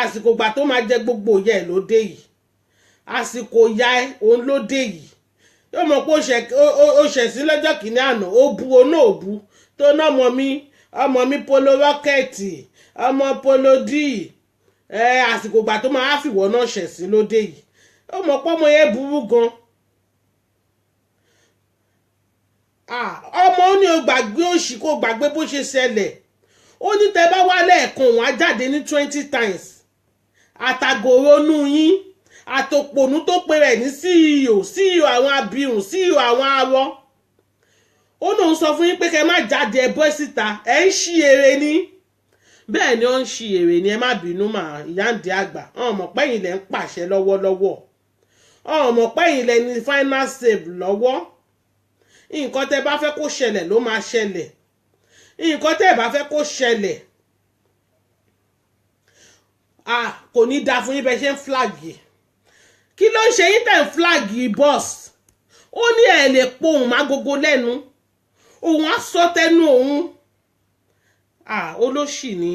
àsìkò gbà tó máa jẹ gbogbo ìyá ẹ̀ ló dé yìí àsìkò ìyá ẹ̀ òun ló dé yìí yóò mọ̀ pé ó ṣẹ̀sín lọ́jọ́ kìíní àná ó bu oná òbu tó ná ọmọ mi polo rọ́kẹ̀tì ọmọ polo d àsìkò gbà tó máa fìwọ́ náà ṣẹ̀sín ló dé yìí ó mọ̀ pé ọmọ yẹn burú gan ọmọ ó ní o gbàgbé òṣì kó gbàgbé bó ṣe ṣẹlẹ̀ ó ní tẹ bá wá lẹ́ẹ̀kan wọn á jáde ní 20 times àtàgòrónú yín àtòpònú tó pe rẹ̀ ní CEO àwọn abirùn CEO àwọn arọ ó náà sọ fún yín pé kẹ́ má jáde ẹ bọ́ síta ẹ ń ṣí eré ní bẹ́ẹ̀ ni ó ń ṣí eré ní ẹ má bínú mà ìyáǹdí àgbà ọmọ pẹ́yìn lẹ́ ń pàṣẹ lọ́wọ́lọ́wọ́ ọmọ pẹ́yìn lẹ́ ní final save lọ́wọ́ nǹkan tẹ́ bá fẹ́ kó ṣẹlẹ̀ ló máa ṣẹlẹ̀ nǹkan tẹ́ bá fẹ́ kó ṣẹlẹ̀ kò ní dáa fún yín bẹ́ẹ̀ ṣe ń flagi kí ló ń ṣe yín tẹ̀ ń flagi boss ó ní ẹ̀ lè pohùn má gogo lẹ́nu òun á sọ tẹnu òun olóṣì ni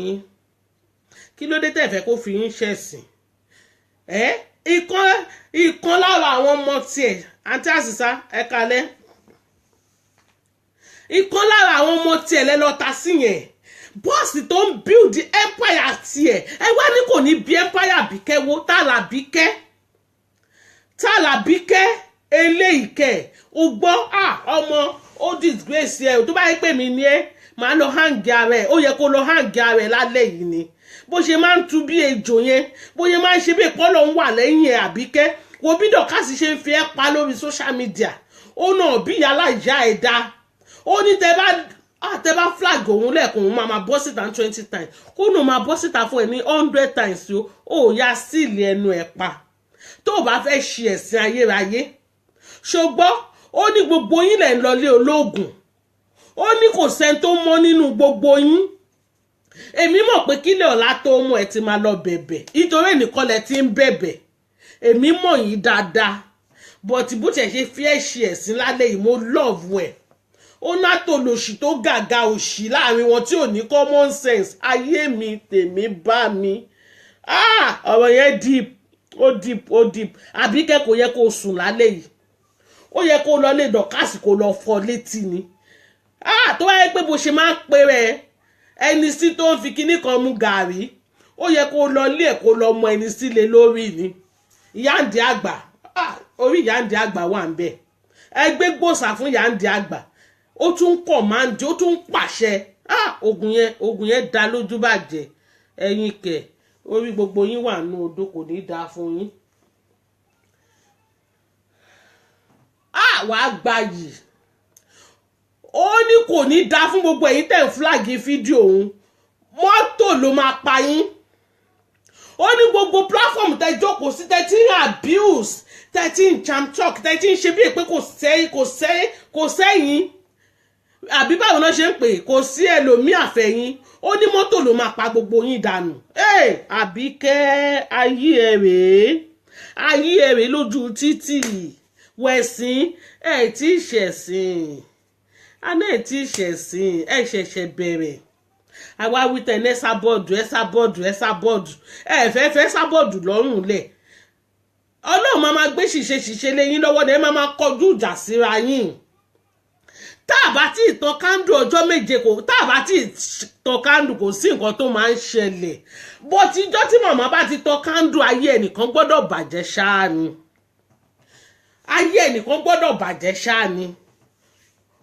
kí ló dé tẹ̀ fẹ́ kó fi yín ṣẹ̀sìn ìkan lára àwọn ọmọ tiẹ̀ àǹtí àṣìṣà ẹ kalẹ̀ ìkan lára àwọn ọmọ tiẹ̀ lẹ́lọ́ta sí yẹn bọ́ọ̀sì tó ń build empire tiẹ̀ ẹ wá ní kò ní bí empire Àbíkẹ́ wo tàlàbíkẹ́ eléyìí kẹ́ o gbọ́ ọmọ ó disgrace ẹ tó bá yẹ pé mi ní ẹ máa lọ hàǹgì ara ẹ ó yẹ kó lọ hàǹgì ara ẹ lálẹ́ yìí ni bó ṣe máa ń tu bí ejò yẹn bó ṣe máa ń ṣe bí ìpọ́nlọ̀ ń wà lẹ́yìn ẹ Àbíkẹ́ wo bí dọ̀kásì ṣe ń fi ẹ́ pa lórí social media ó náà bí yàrá ìyá ẹ̀ dá ó ní tẹ bá flag òun lẹ́ẹ̀kan òun máa bọ́ síta 20 times kó nù máa bọ́ síta fún ẹ ní 100 times ó ya síìlì ẹnu ẹ̀ pa tó bá fẹ́ ṣe ẹ̀sìn ayérayé ṣùgbọ́n ó ní gbogbo yín lẹ̀ ń lọlé olóògùn ó ní kò sẹ́ni tó mọ́ nínú gbogbo yín èmi mọ̀ pé kílẹ̀ ọ̀la tó mú ẹ ti máa lọ bẹ̀bẹ̀ nítorí ẹnìkan lẹ ti ń bẹ̀bẹ̀ èmi mọ̀ yín dáadáa but bó tiẹ̀ ṣe fi ẹ̀ ṣe ẹ̀sìn lálẹ́ yìí mo love ẹ̀ ó nátò lòṣì tó gàgà òṣì láàrin wọn tí ò ní common sense. Ayé mi tèmi bá mi. Ọ̀rọ̀ yẹn deep. Àbíkẹ́ kò yẹ kó sùn lálẹ́ yìí. Ó yẹ kó lọ lé dọ̀kásì kó lọ fọ létí ni. Tó wáyé pé bó ṣe máa ń pè rẹ̀ ẹni sí tó ń fi kinní kan mu gàrí. Ó yẹ kó lọ lé ẹ̀ kó lọ mọ ẹni sílé lórí ni. Ìyáǹdí àgbà. Orí ìyáǹdí àgbà wà ń bẹ̀. Ẹgbẹ́ gbòòsà fún ìyáǹdí àgbà. Ó tún kọ̀máǹdì, ó tún pàṣẹ. Ogun yẹn dá lójú bàjẹ́. Ẹ̀yin kẹ̀, orí gbogbo yín wà nù odò kò ní dáa fún yín. Wàá gbayì. Ó ní kò ní dáa fún gbogbo ẹ̀yin tẹ̀ ń fúláàgì fídíò òun. Mọ́tò ló máa pa yín. Ó ní gbogbo platform tẹ jókòó sí tẹ ti ń abuse, tẹ ti ń jam talk, tẹ ti ń ṣe bí pé kò sẹ́yìn. Àbí báwo náà ṣe ń pè kò sí ẹlòmíì àfẹ̀yìn. Ó ní mọ́tò ló máa pa gbogbo yín dànù. Àbíkẹ́ ayé ẹ rèé lójú títì wẹ̀sìn tí ì ṣẹ̀sìn. Àná tí ì ṣẹ̀sìn ṣẹ̀ṣẹ̀ bẹ̀rẹ̀. Àwa wíta ẹ̀ sábọ́ọ̀dù fẹ́ sábọ́ọ̀dù lọ́rùn lẹ̀. Ọlọ́run máa gbé ṣìṣe lẹ́yìn lọ́wọ́ ni ẹ máa kọjú ìjà síra yín. Tá a bá tí ì tan kándù ọjọ́ méje kò sí nǹkan tó máa ń ṣẹlẹ̀. Bó ti jọ́ tí màmá bá ti tan kándù ayé ẹnìkan gbọ́dọ̀ bàjẹ́ ṣáá ni.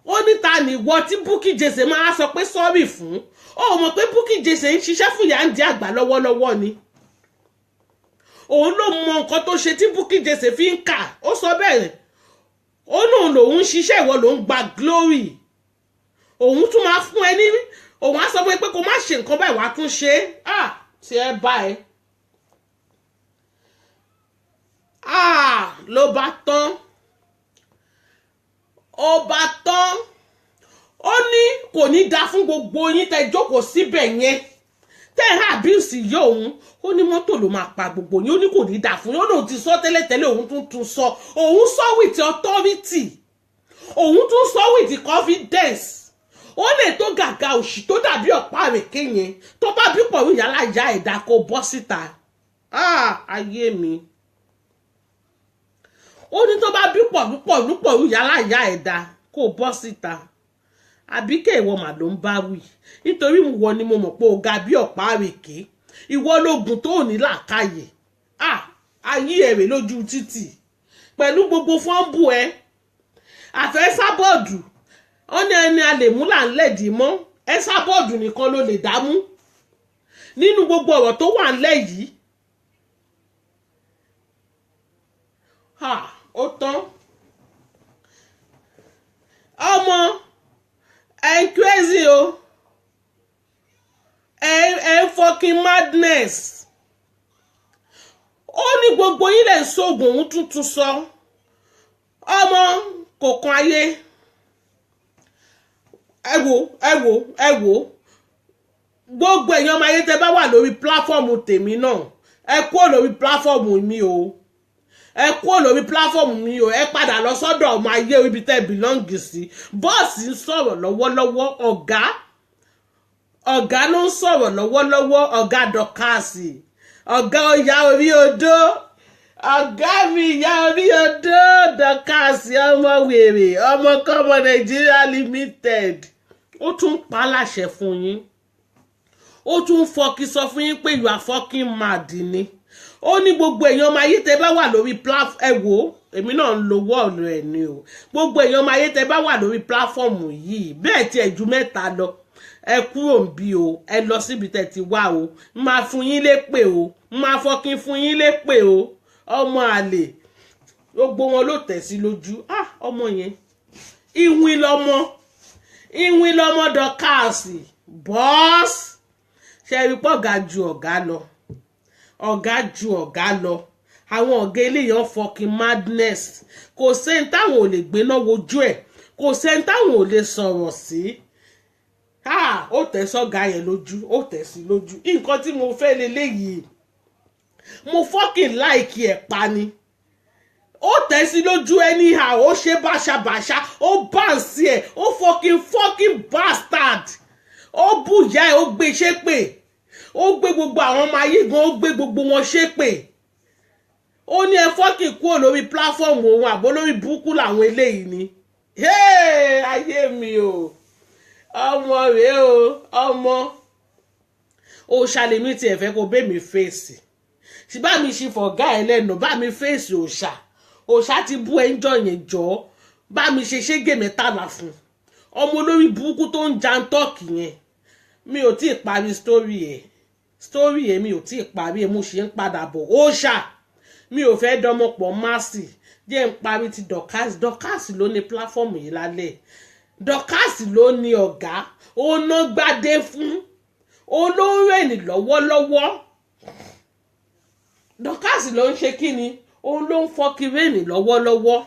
Ó ní ta ni ìwọ tí Bukky Jesse máa sọ pé sọ́ọ̀rì fún. Ó mọ̀ pé Bukky Jesse ń ṣiṣẹ́ fún ìyáǹdí àgbà lọ́wọ́lọ́wọ́ ni. Òun ló mọ nǹkan tó ṣe tí Bukky Jesse fi ń kà. Ó sọ bẹ́ẹ̀. Ó lóun lòun ṣiṣẹ́ ìwọ lòun gba glory. Òun tún máa fún ẹ ní. Òun á sọ fún ẹ pé kó má ṣe nǹkan báyìí wàá tún ṣe. Tí ẹ bá ẹ. Ló bá tán. Ó bá tán. Ó ní kò ní dáa fún gbogbo yín tẹ́ jókòó síbẹ̀ yẹn. Tẹ́ ẹ̀ abuse yẹ òun. Ó ní mọ́tò ló máa pa gbogbo yín. Ó ní kò ní dáa fún yín. Ó lóun ti sọ tẹ́lẹ̀tẹ́lẹ̀ òun tún sọ. Òun sọ with authority. Òun tún sọ with confidence. Ó lè tó gàgà òṣì tó dàbí ọ̀pá àrèké yẹn. Tó bá bí pọ̀ yàrá ìyá ẹ̀dá kó bọ́ síta. Ayé mi. Ó ní tó bá bí pọ̀ yàrá ìyá ẹ̀dá kó bọ́ síta. Àbíkẹ́ ìwọ mà ló ń bá wí. Nítorí ìwọ ni mo mọ̀ pé o ga bí ọ̀pá àrèké. Ìwọ lógun tó ní làákàyè. Ayé ẹ̀rẹ̀ lójú títì. Pẹ̀lú gbogbo fọ́nbù ẹ. Àfẹ́ sábọ́ọ̀dù. Ó ní ẹni a lè mú là ń lẹ̀dí mọ́. Ẹ sábọ́ọ̀dù nìkan ló lè dámú. Nínú gbogbo ọ̀rọ̀ tó wà ńlẹ̀ yìí. Ó tán. Ọmọ crazy o. Fucking madness. Ó ní gbogbo yín lè sóògùn òun tuntun sọ. Ọmọ kò kan ayé. Ẹ wò. Gbogbo èèyàn ọmọ ayé tẹ bá wà lórí pláfọ́ọ̀mù tèmi náà. Ẹ kúrò lórí pláfọ́ọ̀mù mi o. Ẹ padà lọ sọ́dọ̀ ọmọ ayé ibi tẹ́ bìlọ́ǹgì sí. Bọ́ọ̀sì ń sọ̀rọ̀ lọ́wọ́lọ́wọ́. Ọ̀gá ló ń sọ̀rọ̀ lọ́wọ́lọ́wọ́. Ọ̀gá dọ̀kásì. Ọ̀gá ọ̀yà orí odó. Ọ̀gá mi ìyá orí odó. Dọ̀kásì ọmọ wèrè. Ọmọkọ́mọ Nigeria Limited. Ó tún pa láṣẹ fún yín. Ó tún fọkí sọ fún yín pé you are fucking mad ni. Ó ní gbogbo èèyàn ọmọ ayé tẹ bá wà lórí platform. Ẹ wò èmi náà ń lo wọ́ọ̀lù ẹ̀ ni o. Gbogbo èèyàn ọmọ ayé tẹ bá wà lórí platform yìí bẹ́ẹ̀ tí ẹ ju mẹ́ta lọ. Ẹ kúrò ń bí o. Ẹ lọ síbi tẹ ti wá o. Máa fún yín lépè o. Máa fọkín fún yín lépè o. Ọmọ àlè. Gbogbo wọn ló tẹ̀ sí lójú. Ọmọ yẹn. Ìwìn lọmọ dọ̀kásì. Bọ́ọ̀sì. Ṣé ẹ rí pọ̀ ọ̀gá ju ọ̀gá lọ. Àwọn ọ̀gá eléyàn fucking madness. Kò sẹ́ni táwọn ò lè gbéná wojú ẹ̀. Kò sẹ́ni táwọn ò lè sọ̀rọ̀ sí. Ó tẹ̀ sọ́gá yẹn lójú. Ó tẹ̀ sí lójú. Nǹkan tí mo fẹ́ leléyìí. Mo fucking like ẹ̀ pa ni. ó tẹ̀ sí lójú anyhow ó ṣe báṣabàṣa ó báǹsì ẹ̀ ó fucking bastard ó bùyà ẹ̀ ó gbé ṣépè ó gbé gbogbo àwọn ọmọ ayé gan ó gbé gbogbo wọn ṣépè ó ní ẹ fucking kúrò lórí platform òun àbó lórí burúkú làwọn eléyìí ni ayé mi o ọmọ rèé o ọmọ òòṣà lèmi tiẹ̀ fẹ́ kó bẹ́ mi fèsì ṣì bá mi ṣe fọ̀gá ẹ lẹ́nu bá mi fèsì òòṣà ti bú ẹjọ́ yẹn jọ bá mi ṣe ṣégè mẹ́tàlá fún ọmọ olórí burúkú tó ń jan tọ́ọ̀kì yẹn mi ò tí ì parí story ẹ̀ mi ò tí ì parí ẹ̀ mo ṣe ń padà bọ̀ òòṣà mi ò fẹ́ dánmọ́pọ̀ máàsì jẹ́ ń parí ti Dorkas ló ní platform yìí lálẹ́ Dorkas ló ní ọ̀gá ó ná gbádé fún olórí ẹni lọ́wọ́lọ́wọ́ Dorkas ló ń ṣe kí ni òun ló ń fọ́ kiri ẹni lọ́wọ́lọ́wọ́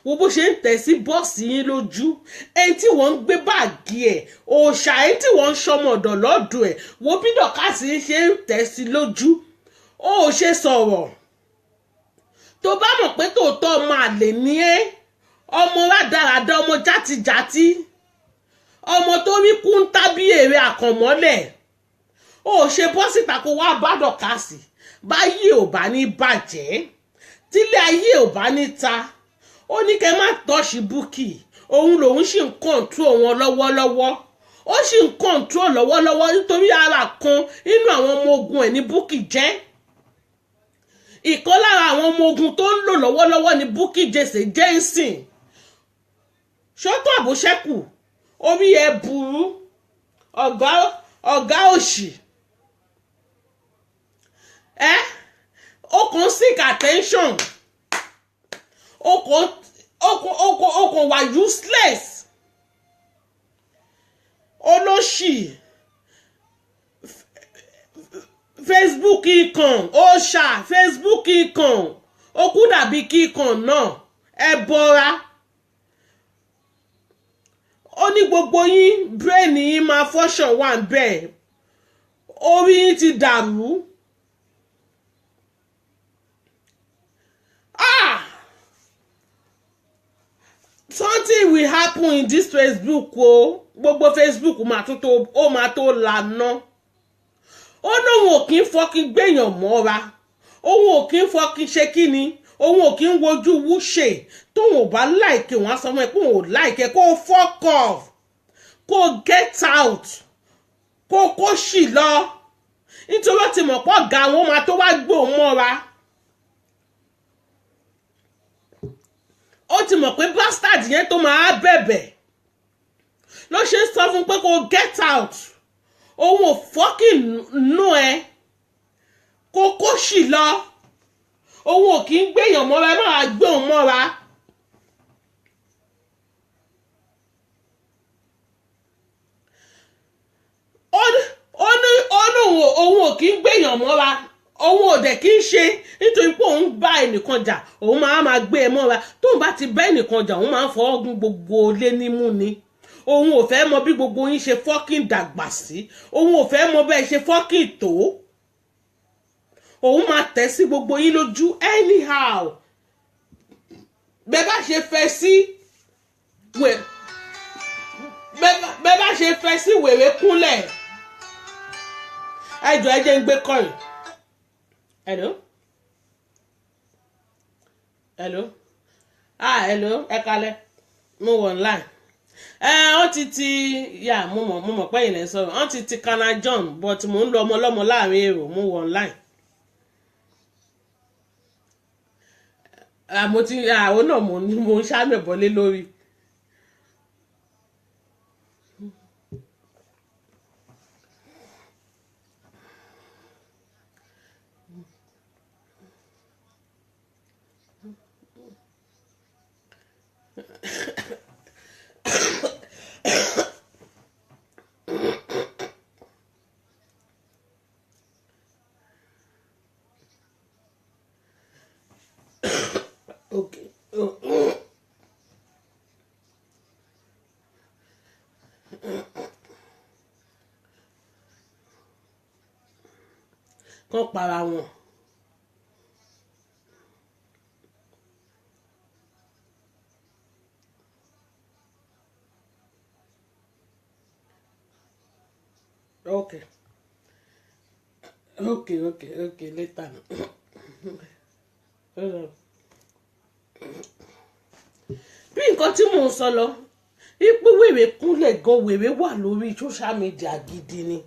wo bó ṣe ń tẹ̀ sí bọ́ọ̀sì yín lójú ẹni tí wọ́n ń gbé báàgì ẹ̀ òòṣà ẹni tí wọ́n ń ṣọmọ ọ̀dọ̀ lọ́dọ̀ ẹ̀ wo bí Dorkas ṣe ń tẹ̀ sí lójú ó ṣe sọ̀rọ̀ tó bá mọ̀ pé tòótọ́ máa lè ní ẹ́ ọmọ rádaràda ọmọ játijàti ọmọ tó rí kúńtà bí èrè àkànmọ́lẹ̀ ó ṣe bọ́ síta kó wá bá Dorkas báyé ò bá ní bàjẹ́ tílé ayé ò bá ní ta ó ní kẹ́ má tọ́ṣì Bukky òun lòun sì ń kọ̀ǹtró wọn lọ́wọ́lọ́wọ́ ó sì ń kọ̀ǹtró lọ́wọ́lọ́wọ́ nítorí ara kan nínú àwọn ọmọ ogun ẹ̀ ní Bukky jẹ́ ìkan lára àwọn ọmọ ogun tó ń lò lọ́wọ́lọ́wọ́ ní Bukky jèsè jẹ́nsìn ṣọ́tọ̀ àbóṣẹ́kù orí ẹ̀ burú ọ̀gá òṣì ó kàn seek attention ó kàn wà useless olóṣì Facebook ikàn òòṣà Facebook ikàn ó kú dàbí kíkan náà ẹ bọra ó ní gbogbo yín brain yín máa fọ́ṣọ̀ wà bẹ́ẹ̀ orí yín ti dàrú something will happen in this Facebook o gbogbo Facebook ó máa tó lànà ó lóun ò kí ń fọkí gbèyàn mọ́ra òun ò kí ń fọkí ṣe kí ni òun ò kí ń wojú wúṣe tóun ò bá láìkè wọn á sọ fún ẹ pé òun ò láìkè kó fuck off kó get out kó ṣì lọ nítorí ó ti mọ̀ pọ̀ ga àwọn máa tó wá gbò mọ́ra ó ti mọ̀ pé bastard yẹn tó máa bẹ̀bẹ̀ ló ṣe ń sọ fún pé kó get out òun ò fucking nú ẹ kó ṣì lọ òun ò kí ń gbéyàn mọ́ra ẹ máa gbé òun mọ́ra òun ò kí ń gbéyàn mọ́ra òun ò dẹ̀ kí ń ṣe nítorí pé òun bá ẹnìkan jà òun máa gbé ẹ mọ́ra tóun bá ti bá ẹnìkan jà òun máa ń fọwọ́ gún gbogbo lé nímú ni òun ò fẹ́ mọ bí gbogbo yín ṣe fucking dàgbà sí òun ò fẹ́ mọ bẹ́ẹ̀ ṣe fucking tó òun máa tẹ̀ sí gbogbo yín lójú anyhow bẹ́ẹ̀ bá ṣe fẹ́ sí wèrè kúnlẹ̀ ẹjọ́ ẹ jẹ́ ń gbé kọ́ìn hello ẹ kalẹ̀ mo wọ̀ online wọ́n ti yà mo mọ̀ pé ìlẹ̀ sọ̀rọ̀ wọ́n ti Kana John but mo ń lo ọmọ ọlọ́mọ láàrin èrò mo wọ̀ online àwọn náà mo ń ṣàmẹ̀bọ́lé lórí. Okay. Kàn para wọn. Okay, later. Bí nǹkan tí mò ń sọ lọ, ipò wèrè kúnlẹ̀ gan wèrè wà lórí social media gidi ni.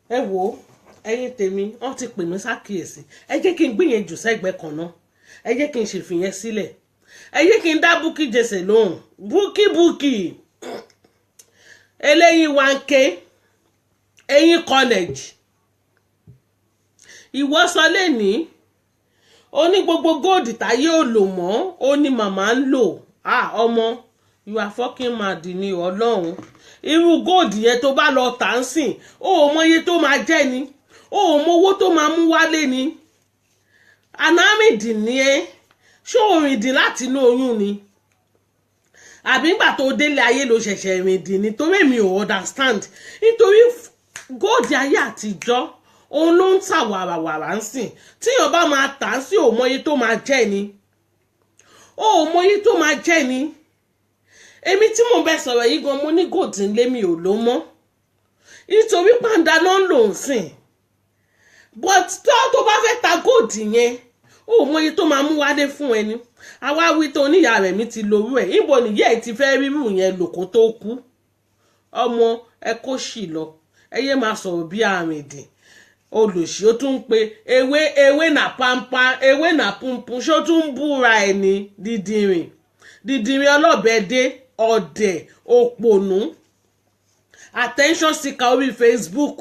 Ẹ wo ẹ̀yin tèmi, wọ́n ti pè mí sákìyèsí. Ẹ jẹ́ kí n gbìyànjú sẹ́gbẹ̀ẹ́ kan náà. Ẹ jẹ́ kí n ṣèfìyẹn sílẹ̀. Ẹ jẹ́ kí n dá Bukky Jesse lóhùn. Bukky eléyìí 1K ẹ̀yin college. Ìwọ sọ lẹ́ni ó ní gbogbo gold táyé ò lò mọ́, ó ní màmá ń lò. Ọmọ, you are fucking mad ni Ọlọ́run. Irú gold yẹn tó bá lọ tà ń sìn, ó mọ iye tó máa jẹ́ ni, ó mọ owó tó máa mú wálé ni. Anamidi ni ẹ́, ṣé òrìn dín láti inú oyún ni? Àbí ńgbà tó délé ayé ló ṣẹ̀ṣẹ̀ rìn dín ni? Torí mi ò understand. Nítorí gold ayé àtijọ́ òun ló ń tà wàràwàrà ń sìn. Tíyàn bá máa tà ń sí, ò mọ iye tó máa jẹ́ ni. Ó mọ iye tó máa jẹ́ ni. Èmi tí mo bẹ sọ̀rọ̀ yìí gan, mo ní gold ńlé mi ò lò mọ́. Nítorí pàǹdà náà ń lò ń sìn. But tó bá fẹ́ ta gold yẹn, ó mọ iye tó máa mú wálé fún ẹni. Àwa wí tó níyà rẹ̀ mi ti lórú ẹ̀. Ìbò nìyẹ́ ẹ̀ ti fẹ́ rírù yẹn lò kó tó kú. Ọmọ ẹ kó ṣì lọ. Ẹ yé máa sọ̀rọ̀ bí àrìndìn. Olùsí ó tún ń pe ewé nà pampa, ewé nà pumpun, ṣó tún ń búra ẹ̀ ní dídìrín ọlọ́bẹ̀dé ọ̀dẹ̀ òpònú attention seeker orí Facebook.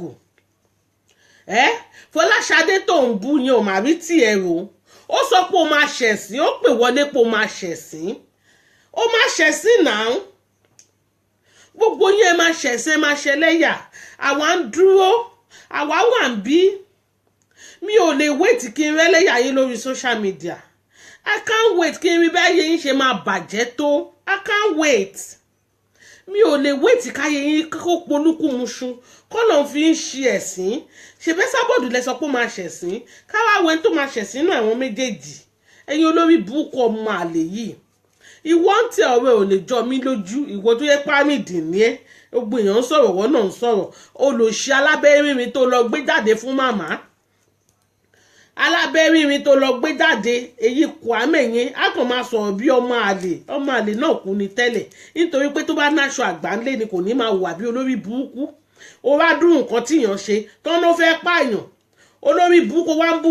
Fọláṣadé tó ń bú yẹn ò má rí tiẹ̀ rò. Ó sọ pé ó máa ṣẹ̀sín, ó pè wọlé pé ó máa ṣẹ̀sín. Ó máa ṣẹ̀sín náà. Gbogbo yẹn máa ṣẹ̀sín, máa ṣẹlẹ́yà. Àwa ń dúró, àwa wà ń bí. Mi ò lè wait kí n rẹ́lẹ́yà yín lórí social media. I can't wait kí n rí báyé yín ṣe máa bàjẹ́ tó. I can't wait. Mi ò lè wait káyé yín kó polúkúmuṣu kọ́nà fi ń ṣe ẹ̀sìn. Ṣèbẹ́ Sábọ̀dù lẹ sọ pé ó máa ṣẹ̀sìn. Káwá wẹ́n tó máa ṣẹ̀sìn náà àwọn méjèèjì. Ẹ̀yin olórí burúkú ọmọ àlè yìí. Ìwọ ń tẹ ọ̀rẹ́ ò lè jọ mí lójú. Ìwọ tó yẹ pámìdì ní ẹ́. Gbogbo èèyàn ń sọ̀rọ̀, wọ́n náà ń sọ̀rọ̀. Olòṣì alábẹ́rìnrin tó lọ gbé jáde fún màmá. Alábẹ́rìnrin tó lọ gbé jáde, èyí Kwame yẹn á kàn máa sọ̀rọ̀ bí ọmọ àlè. Ọmọ àlè náà kú ni tẹ́lẹ̀. Nítorí pé tó bá náṣọ àgbà ńlé ni kò ní máa wà bí olórí burúkú. Ó wá dùn nǹkan tíyàn ṣe tán ló fẹ́ pààyàn. Olórí burúkú wá ń bú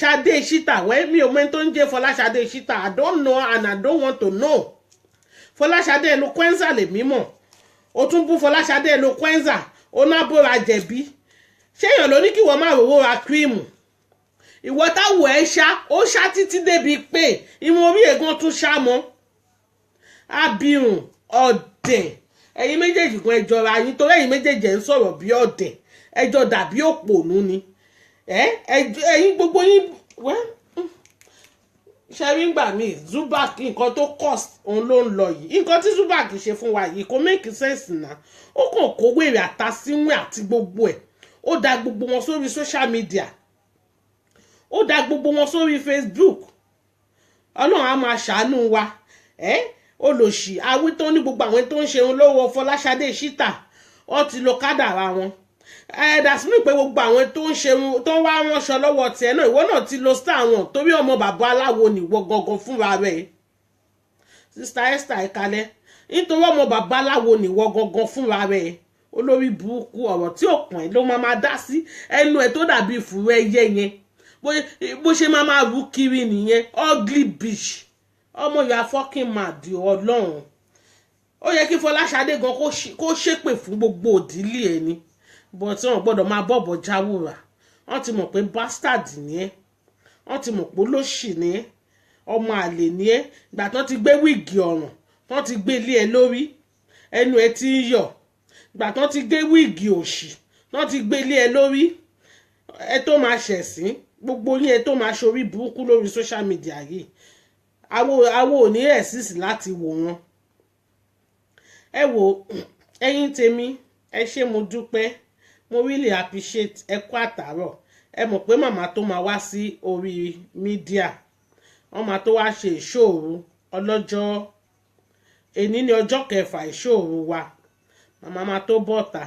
Ṣadé Ṣítà. Mi ò mọ̀ tó ń jẹ́ Fọláṣadé Ṣítà. I don't know and I don't want to know. Fọláṣadé Eloquenza lè mímọ̀. Ó tún bú Fọláṣadé Eloquenza. Ó ná bóra jẹ̀bi. Ṣé èèyàn ló ní kí wọ́n máa rówó ra kírìmù? Ìwọ táwọ̀ ẹ ṣá, ó ṣá títí débi pé ìwọ̀n orí ẹ̀gán tún ṣá mọ́. Abirùn ọ̀dẹ̀. Ẹ̀yin méjèèjì kan ẹjọ́ ra yín torí ẹ̀yin méjèèjì ẹ̀ ń sọ̀rọ̀ bí ọ̀dẹ̀. Ẹjọ́ dàbí òpònú ni. Ẹ̀yin gbogbo yín ṣẹ́rí gbà mí Zubak nǹkan tó cost òun ló ń lọ yìí. Nǹkan tí Zubak ṣe fún wa yìí kò make sense náà. Ó kàn kó wèrè àtàsíwìn àti gbogbo ẹ̀. Ó da gbogbo wọn sórí social media. Ó da gbogbo wọn sórí Facebook. Ọlọ́run á máa ṣàánú wa. Olòṣì awítọ́ ní gbogbo àwọn tó ń ṣe òun lọ́wọ́ Fọláṣadé Ṣítà. Ó ti lo kádàrá wọn. That's me pé gbogbo àwọn tó ń ṣe tó ń wá ránṣọ lọ́wọ́ tiẹ̀ náà ìwọ náà ti lo star wọn torí ọmọ bàbá aláwo nìwọ gangan fúnra rẹ̀. Sister Esther ìkàlẹ̀ nítorí ọmọ bàbá aláwo nìwọ gangan fúnra rẹ̀. Olórí burúkú ọ̀rọ̀ tí ò kàn ẹ́ ló máa dá sí ẹnu ẹ̀ tó dàbí ìfúrú ẹyẹ yẹn. Bó ṣe máa rú kiri nìyẹn. Ugly bitch. Ọmọ you are fucking mad Ọlọ́run. Ó yẹ kí Fọláṣadé gan kó ṣépè fún gbogbo òdílé ẹ̀ ni. But wọ́n gbọ́dọ̀ máa bọ̀bọ̀ jáwúra. Wọ́n ti mọ̀ pé bastard ni ẹ́. Wọ́n ti mọ̀ pé olóṣì ni ẹ́. Ọmọ àlè ni ẹ́. Ìgbà tán ti gbé wíìgì ọ̀ràn. Tán ti gbé lé ẹ lórí. Ẹnu ẹ ti ń yọ̀. Ìgbà tán ti gbé wíìgì òṣì. Tán ti gbé lé ẹ lórí. Ẹ tó máa ṣẹ̀sín. Gbogbo yín ẹ tó máa ṣorí burúkú lórí social media yìí. Àwo ò ní ẹ̀sìsì láti wò wọn. Ẹ wo ẹ̀yin tèmi. Ẹ ṣé mo dúpẹ́. Mo really appreciate ẹ kú àtàárọ̀. Ẹ mọ̀ pé màmá tó máa wá sí orí mídíà. Wọ́n máa tó wá ṣe ìṣòro ọlọ́jọ́. Èní ni ọjọ́ 6 ìṣòro wa. Màmá máa tó bọ́ta.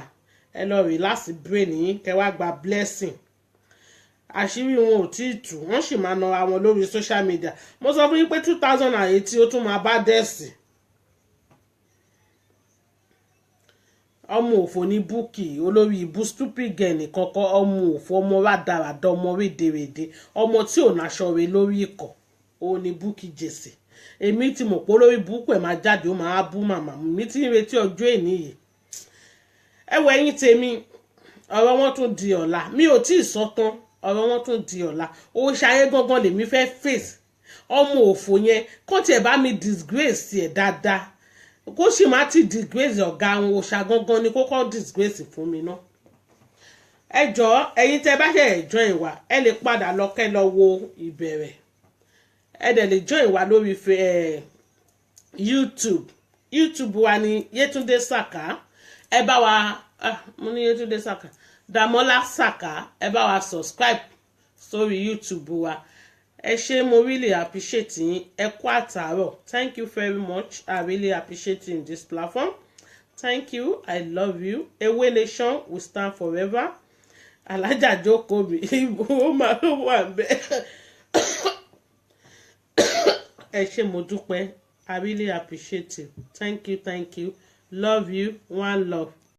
ẹ lọ relax brain yín kẹ́ wá gba blessing. Àṣírí wọn ò tí ì tú, wọ́n sì máa nara wọn lórí social media. Mo sọ fún yín pé 2008 ó tún máa bá dẹ́sì. Ọmọ òfò ní Bukky olórí ibu stupid girl nìkan kọ́, ọmọ òfò, ọmọ rádaràda, ọmọ rédèrèdè, ọmọ tí ò náṣọ rẹ̀ lórí ikọ̀, òun ni Bukky Jesse. Èmi tí mọ̀ pé olórí Bukky ẹ̀ máa jáde ó máa bú màmá mi tí ń retí ọjọ́ èní yìí. Ẹ wo ẹ̀yin tèmi, ọ̀rọ̀ wọn tún di ọ̀la, mi ò tí ì sọ tán, ọ̀rọ̀ wọn tún di ọ̀la. Ó ṣayé gangan lèmi fẹ́ face ọmọ òfò yẹn, kàn tiẹ̀ bá mi disgrace ẹ̀ dáadáa, kó sì má ti disgrace ọ̀gá àwọn òṣà gangan ni kó kọ́ disgrace fún mi náà. Ẹ jọ̀ọ́ ẹ̀yin tẹ́ bá ṣe join wa, ẹ lè padà lọ kẹ́ lọ wo ìbẹ̀rẹ̀. Ẹ dẹ̀ lè join wa lórí YouTube wa ní Yetunde Saka. Ẹ bá wa mo ní Yetunde Saka, Damola Saka, ẹ bá wa subscribe sórí YouTube wa. Ẹ ṣé, mo really appreciate yín. Ẹ kú àtàárọ̀. Thank you very much. I really appreciate you in this platform. Thank you. I love you. Ewe Nation will stand forever. Alájà jókòó mi ó máa wà bẹ́ẹ̀. Ẹ ṣé, mo dúpẹ́. I really appreciate you. Thank you. Love you. One love.